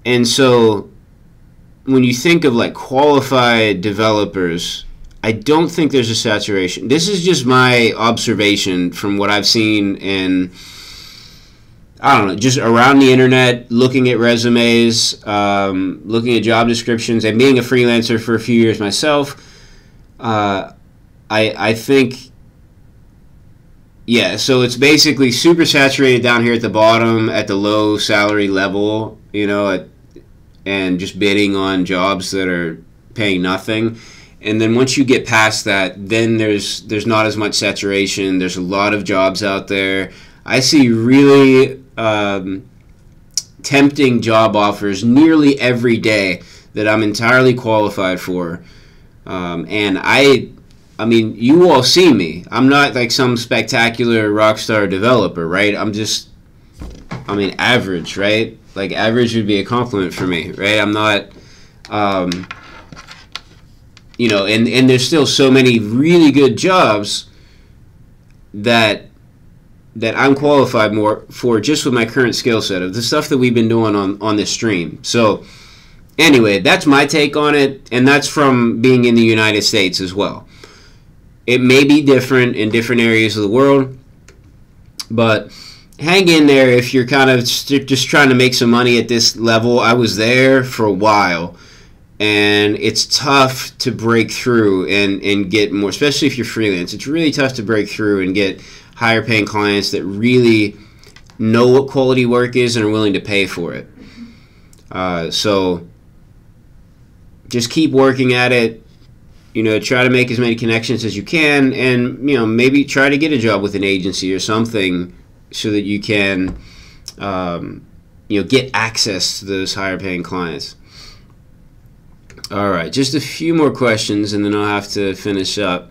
Speaker 1: And so when you think of like qualified developers, I don't think there's a saturation. This is just my observation from what I've seen in, I don't know, just around the internet, looking at resumes, looking at job descriptions, and being a freelancer for a few years myself. I think, yeah, so it's basically super saturated down here at the bottom, at the low salary level, and just bidding on jobs that are paying nothing. And then once you get past that, then there's not as much saturation. There's a lot of jobs out there. I see really tempting job offers nearly every day that I'm entirely qualified for. And I mean, you all see me. I'm not like some spectacular rock star developer, right? I'm average, right? Like, average would be a compliment for me, right? I'm not, and there's still so many really good jobs that I'm qualified more for just with my current skill set of the stuff that we've been doing on this stream. So anyway, that's my take on it, and that's from being in the United States as well. It may be different in different areas of the world, but hang in there if you're kind of just trying to make some money at this level. I was there for a while, and it's tough to break through and get more, especially if you're freelance. It's really tough to break through and get higher paying clients that really know what quality work is and are willing to pay for it. So just keep working at it. Try to make as many connections as you can, and maybe try to get a job with an agency or something, so that you can get access to those higher paying clients. All right, just a few more questions and then I'll have to finish up.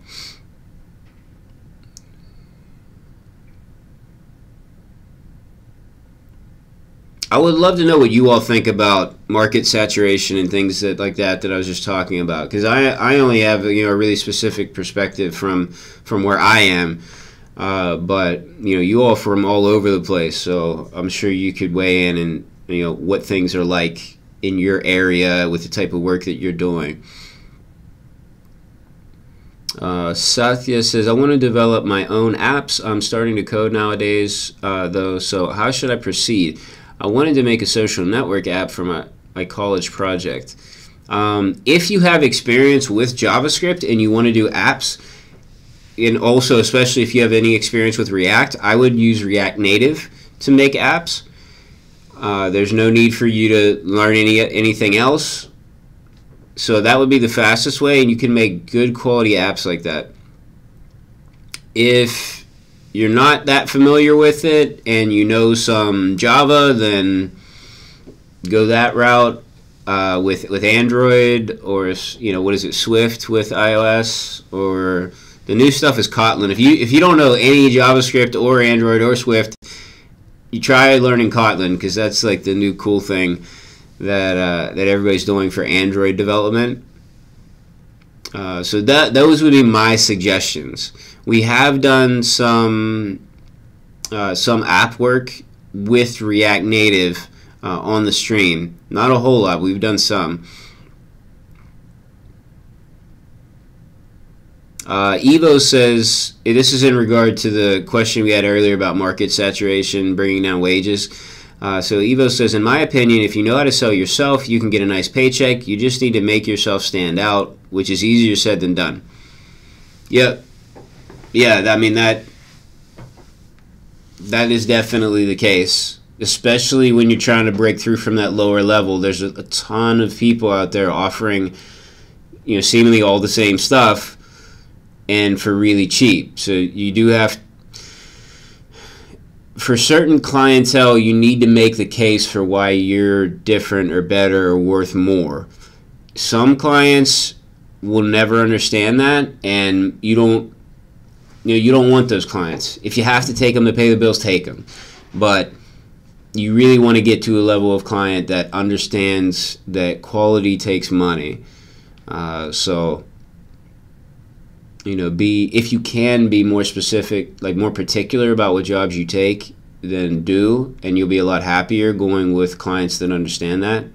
Speaker 1: I would love to know what you all think about market saturation and things like that I was just talking about, because I only have a really specific perspective from where I am. But you all from all over the place, so I'm sure you could weigh in and what things are like in your area with the type of work that you're doing. Satya says, I want to develop my own apps. I'm starting to code nowadays, though, so how should I proceed? I wanted to make a social network app for my college project. If you have experience with JavaScript and you want to do apps, and also especially if you have any experience with React, I would use React Native to make apps. There's no need for you to learn anything else. So that would be the fastest way, and you can make good quality apps like that. If you're not that familiar with it and you know some Java, then go that route with Android, or what is it, Swift with iOS, or the new stuff is Kotlin. If you don't know any JavaScript or Android or Swift, you try learning Kotlin, because that's like the new cool thing that everybody's doing for Android development. So those would be my suggestions. We have done some app work with React Native on the stream. Not a whole lot. We've done some. Evo says, this is in regard to the question we had earlier about market saturation, bringing down wages. So Evo says, in my opinion, if you know how to sell yourself, you can get a nice paycheck. You just need to make yourself stand out, which is easier said than done. Yep. Yeah, I mean, that is definitely the case, especially when you're trying to break through from that lower level. There's a ton of people out there offering, seemingly all the same stuff, and for really cheap. So you do have, for certain clientele, you need to make the case for why you're different or better or worth more. Some clients will never understand that, and you don't want those clients. If you have to take them to pay the bills, take them. But you really want to get to a level of client that understands that quality takes money. If you can be more specific, like more particular about what jobs you take, then do, and you'll be a lot happier going with clients that understand that.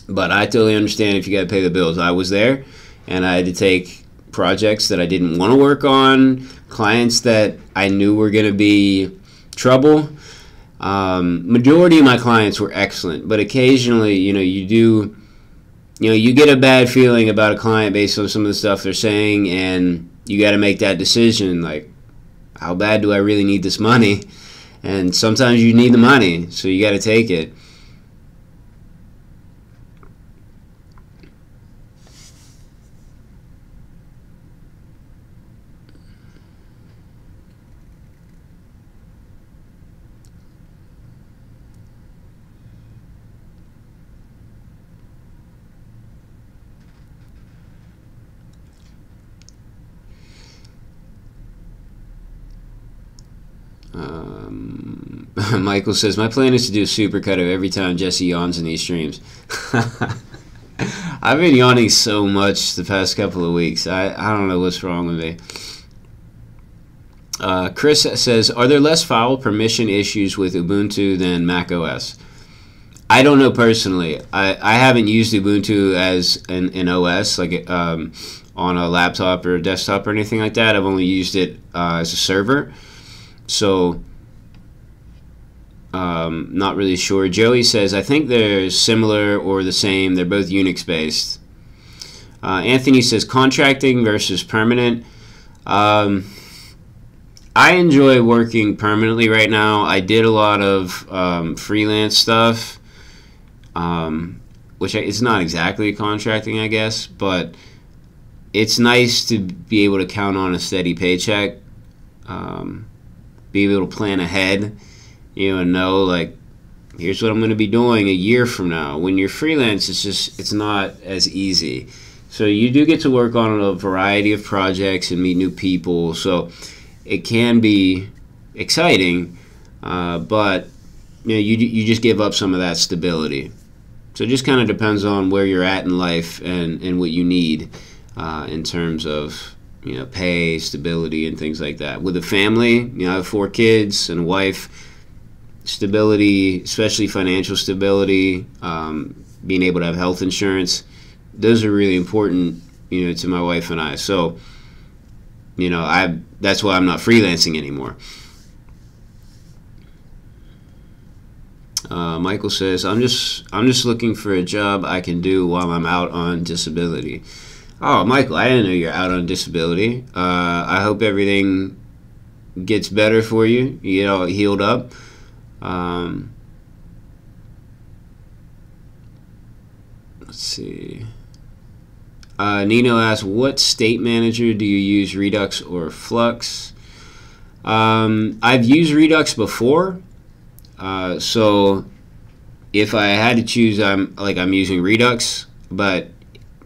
Speaker 1: But I totally understand if you got to pay the bills. I was there, and I had to take projects that I didn't want to work on, clients that I knew were going to be trouble. Majority of my clients were excellent, but occasionally, you get a bad feeling about a client based on some of the stuff they're saying, and you got to make that decision, like, how bad do I really need this money? And sometimes you need the money, so you got to take it. Michael says, my plan is to do a supercut of every time Jesse yawns in these streams. I've been yawning so much the past couple of weeks. I don't know what's wrong with me. Chris says, are there less file permission issues with Ubuntu than Mac OS? I don't know personally. I haven't used Ubuntu as an OS, like on a laptop or a desktop or anything like that. I've only used it as a server. So, not really sure. Joey says, I think they're similar or the same. They're both Unix based. Anthony says, contracting versus permanent. I enjoy working permanently right now. I did a lot of freelance stuff, which it's not exactly contracting, I guess, but it's nice to be able to count on a steady paycheck, be able to plan ahead, and know, like, here's what I'm going to be doing a year from now. When you're freelance, it's not as easy. So you do get to work on a variety of projects and meet new people. So it can be exciting, but you just give up some of that stability. So it just kind of depends on where you're at in life and what you need in terms of pay, stability, and things like that. With a family, I have 4 kids and a wife. Stability, especially financial stability, being able to have health insurance, those are really important, to my wife and I. So, that's why I'm not freelancing anymore. Michael says, I'm just looking for a job I can do while I'm out on disability. Oh, Michael, I didn't know you're out on disability. I hope everything gets better for you. You get all healed up. Let's see. Nino asks, what state manager do you use, Redux or Flux? I've used Redux before, so if I had to choose, I'm using Redux, but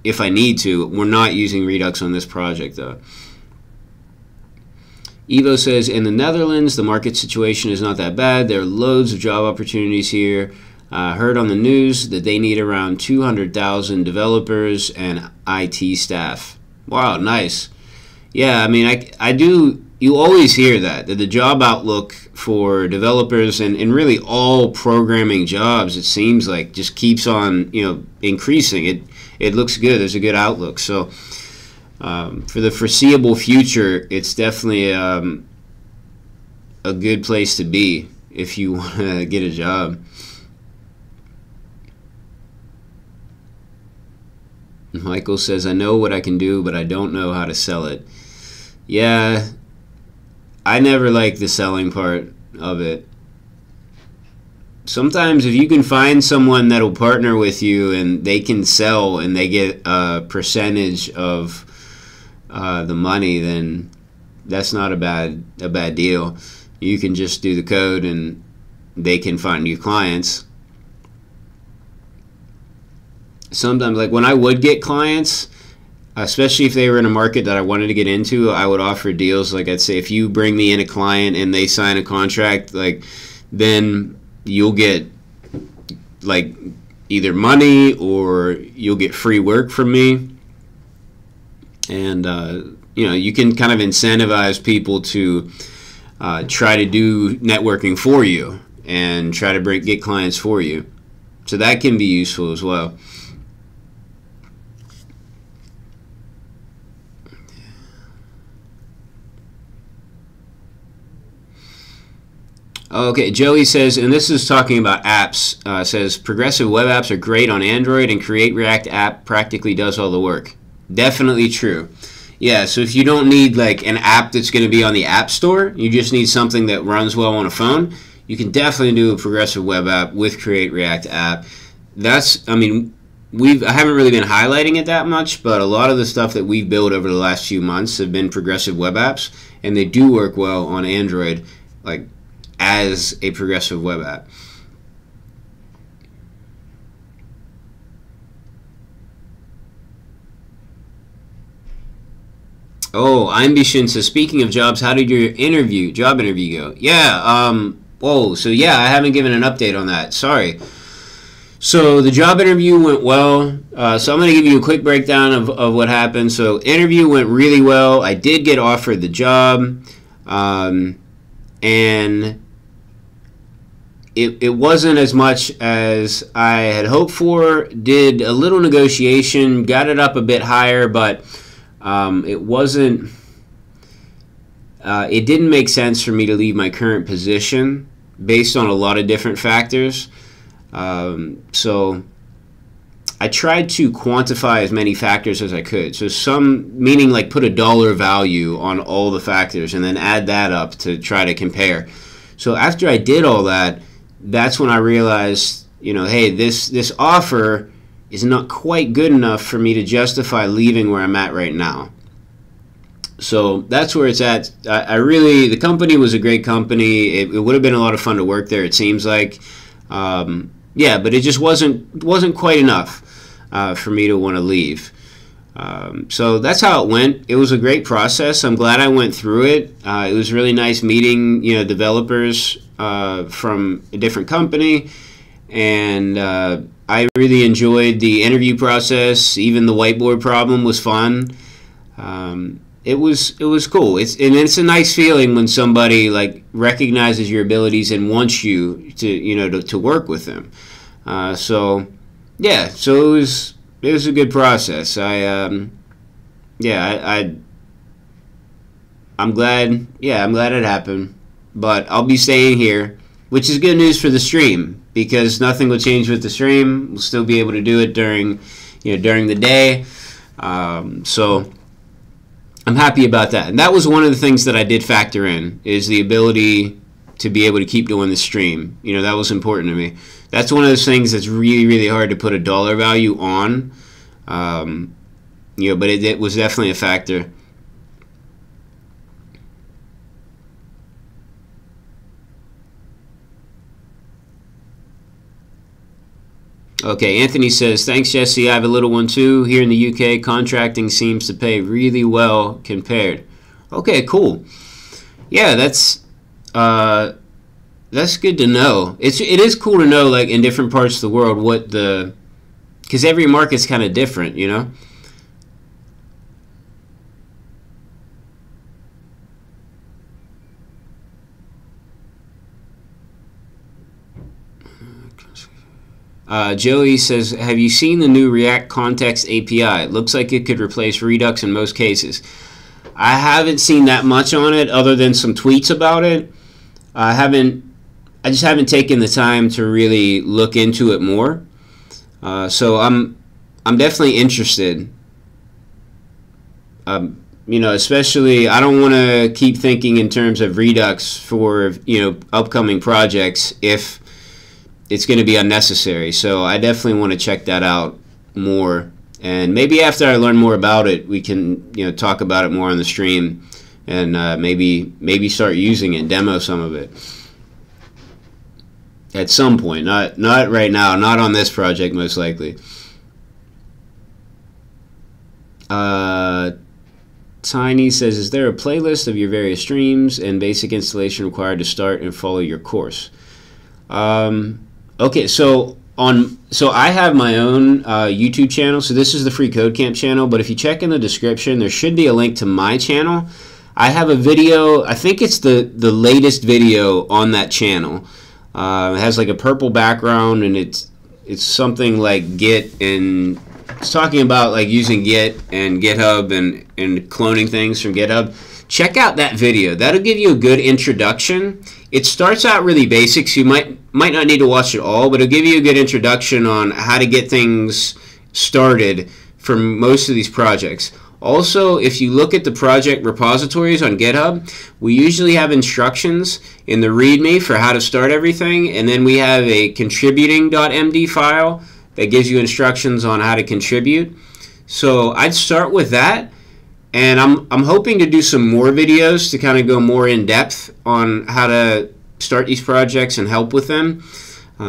Speaker 1: if I need to, we're not using Redux on this project though. Evo says, in the Netherlands, the market situation is not that bad. There are loads of job opportunities here. Heard on the news that they need around 200,000 developers and IT staff. Wow, nice. Yeah, I mean, I do. You always hear that the job outlook for developers and really all programming jobs, it seems like, just keeps on increasing. It looks good. There's a good outlook. So for the foreseeable future, it's definitely a good place to be if you want to get a job. Michael says, I know what I can do, but I don't know how to sell it. Yeah, I never like the selling part of it. Sometimes if you can find someone that'll partner with you and they can sell and they get a percentage of the money, then that's not a bad deal. You can just do the code and they can find you clients. Sometimes, like when I would get clients, especially if they were in a market that I wanted to get into, I would offer deals. Like I'd say, if you bring me in a client and they sign a contract, like then you'll get like either money or you'll get free work from me. And you can kind of incentivize people to try to do networking for you and try to get clients for you. So that can be useful as well. Okay, Joey says, and this is talking about apps, says, progressive web apps are great on Android and Create React app practically does all the work. Definitely true. Yeah, so if you don't need like an app that's going to be on the App Store, you just need something that runs well on a phone, you can definitely do a progressive web app with Create React app. That's, I mean, I haven't really been highlighting it that much, but a lot of the stuff that we've built over the last few months have been progressive web apps, and they do work well on Android, like as a progressive web app. Oh, Ambition says, speaking of jobs, how did your job interview go? Yeah, so yeah, I haven't given an update on that. Sorry. So the job interview went well. So I'm going to give you a quick breakdown of what happened. So interview went really well. I did get offered the job. And it wasn't as much as I had hoped for. Did a little negotiation, got it up a bit higher, but it wasn't. It didn't make sense for me to leave my current position based on a lot of different factors. So I tried to quantify as many factors as I could. So some, meaning like put a dollar value on all the factors and then add that up to try to compare. So after I did all that, that's when I realized, hey, this offer is not quite good enough for me to justify leaving where I'm at right now. So that's where it's at. The company was a great company. It would have been a lot of fun to work there, it seems like. Yeah, but it just wasn't quite enough for me to want to leave. So that's how it went. It was a great process. I'm glad I went through it. It was really nice meeting developers from a different company, and I really enjoyed the interview process. Even the whiteboard problem was fun. It was cool. It's a nice feeling when somebody like recognizes your abilities and wants you to work with them. So it was a good process. I'm glad it happened. But I'll be staying here, which is good news for the stream, because nothing will change with the stream. We'll still be able to do it during the day. So I'm happy about that. And that was one of the things that I did factor in, is the ability to be able to keep doing the stream. That was important to me. That's one of those things that's really, really hard to put a dollar value on. but it was definitely a factor. Okay, Anthony says, thanks, Jesse. I have a little one too. Here in the UK, contracting seems to pay really well compared. Okay, cool. Yeah, that's good to know. It is cool to know, like, in different parts of the world what the, because every market's kind of different, you know. Joey says, have you seen the new React Context API? It looks like it could replace Redux in most cases. I haven't seen that much on it other than some tweets about it. I just haven't taken the time to really look into it more. So I'm definitely interested. Especially, I don't want to keep thinking in terms of Redux for, upcoming projects if it's going to be unnecessary. So I definitely want to check that out more. And maybe after I learn more about it, we can, talk about it more on the stream, and maybe start using it, demo some of it at some point. Not right now, not on this project, most likely. Tiny says, is there a playlist of your various streams and basic installation required to start and follow your course? Okay, so I have my own YouTube channel. So this is the freeCodeCamp channel, but if you check in the description, there should be a link to my channel. I have a video, I think it's the latest video on that channel. It has like a purple background, and it's something like Git, and it's talking about like using Git and GitHub and cloning things from GitHub. Check out that video. That'll give you a good introduction. It starts out really basic, so you might not need to watch it all, but it'll give you a good introduction on how to get things started for most of these projects. Also, if you look at the project repositories on GitHub, we usually have instructions in the README for how to start everything, and then we have a contributing.md file that gives you instructions on how to contribute. So I'd start with that. And I'm hoping to do some more videos to kind of go more in depth on how to start these projects and help with them.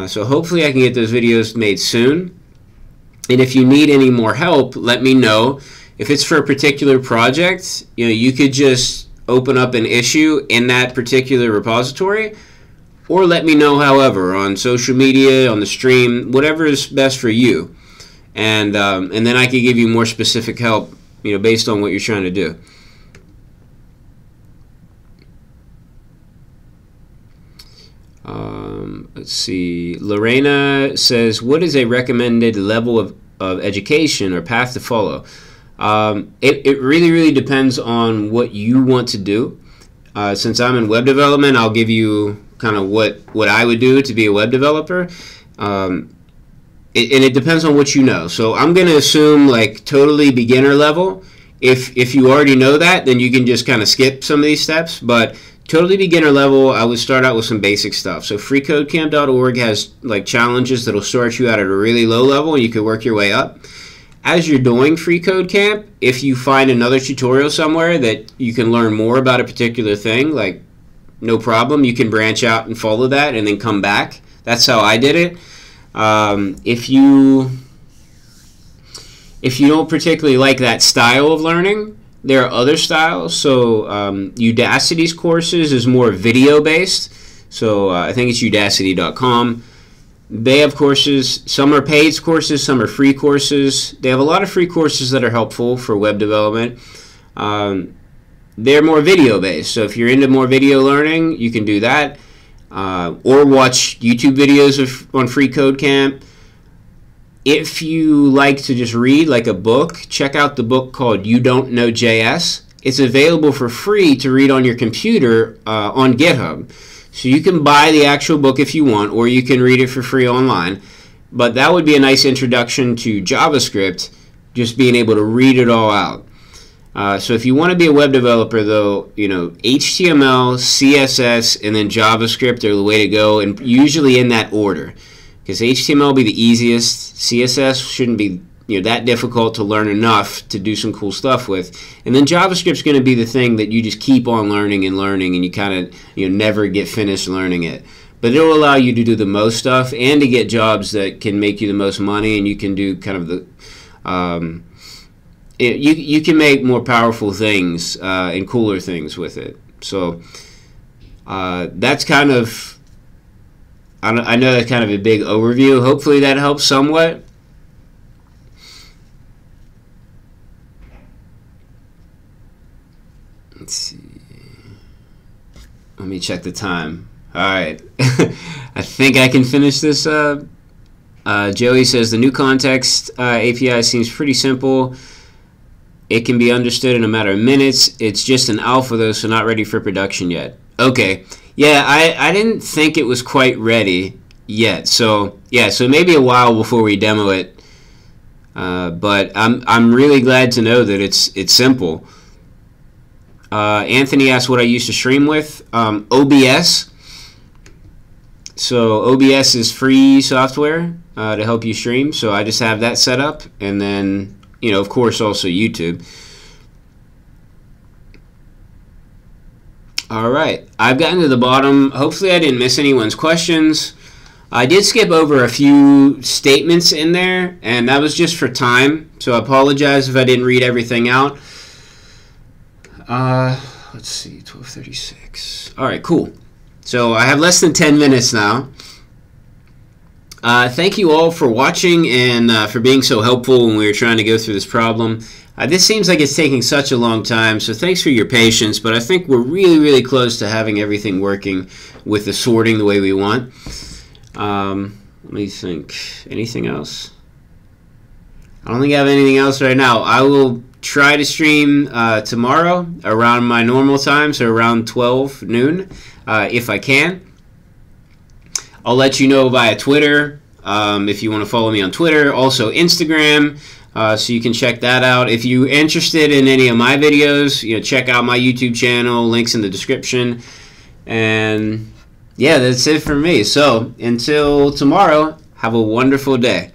Speaker 1: So hopefully I can get those videos made soon. And if you need any more help, let me know. If it's for a particular project, you could just open up an issue in that particular repository, or let me know, however, on social media, on the stream, whatever is best for you. And then I can give you more specific help, based on what you're trying to do. Let's see. Lorena says, what is a recommended level of education or path to follow? It really depends on what you want to do. Since I'm in web development, I'll give you kind of what I would do to be a web developer. And it depends on what you know. So I'm going to assume like totally beginner level. If you already know that, then you can just kind of skip some of these steps. But totally beginner level, I would start out with some basic stuff. So freeCodeCamp.org has like challenges that'll start you out at a really low level, and you can work your way up. As you're doing freeCodeCamp, if you find another tutorial somewhere that you can learn more about a particular thing, like no problem, you can branch out and follow that and then come back. That's how I did it. If you don't particularly like that style of learning, there are other styles. So Udacity's courses is more video based. So I think it's udacity.com. They have courses. Some are paid courses, some are free courses. They have a lot of free courses that are helpful for web development. They're more video based. So if you're into more video learning, you can do that. Or watch YouTube videos on freeCodeCamp. If you like to just read like a book, check out the book called You Don't Know JS. It's available for free to read on your computer on GitHub. So you can buy the actual book if you want, or you can read it for free online. But that would be a nice introduction to JavaScript, just being able to read it all out. So if you want to be a web developer, though, HTML, CSS, and then JavaScript are the way to go, and usually in that order. Because HTML will be the easiest, CSS shouldn't be that difficult to learn enough to do some cool stuff with. And then JavaScript's going to be the thing that you just keep on learning, and you kind of never get finished learning it. But it will allow you to do the most stuff and to get jobs that can make you the most money, and you can do kind of the you can make more powerful things and cooler things with it. So that's kind of, I know that's kind of a big overview. Hopefully that helps somewhat. Let's see. Let me check the time. All right. I think I can finish this up. Joey says the new context API seems pretty simple. It can be understood in a matter of minutes. It's just an alpha though, so not ready for production yet. Okay. Yeah, I didn't think it was quite ready yet. So yeah, so maybe a while before we demo it. But I'm really glad to know that it's simple. Anthony asked what I used to stream with. OBS. So OBS is free software to help you stream. So I just have that set up, and then of course also YouTube. All right, I've gotten to the bottom. Hopefully I didn't miss anyone's questions. I did skip over a few statements in there, and that was just for time. So I apologize if I didn't read everything out. Let's see, 12:36. All right, cool. So I have less than 10 minutes now. Thank you all for watching and for being so helpful when we were trying to go through this problem. This seems like it's taking such a long time, so thanks for your patience, but I think we're really, really close to having everything working with the sorting the way we want. Let me think. Anything else? I don't think I have anything else right now. I will try to stream tomorrow around my normal time, so around 12 noon, if I can. I'll let you know via Twitter if you want to follow me on Twitter. Also Instagram, so you can check that out. If you're interested in any of my videos, check out my YouTube channel. Links in the description. And yeah, that's it for me. So until tomorrow, have a wonderful day.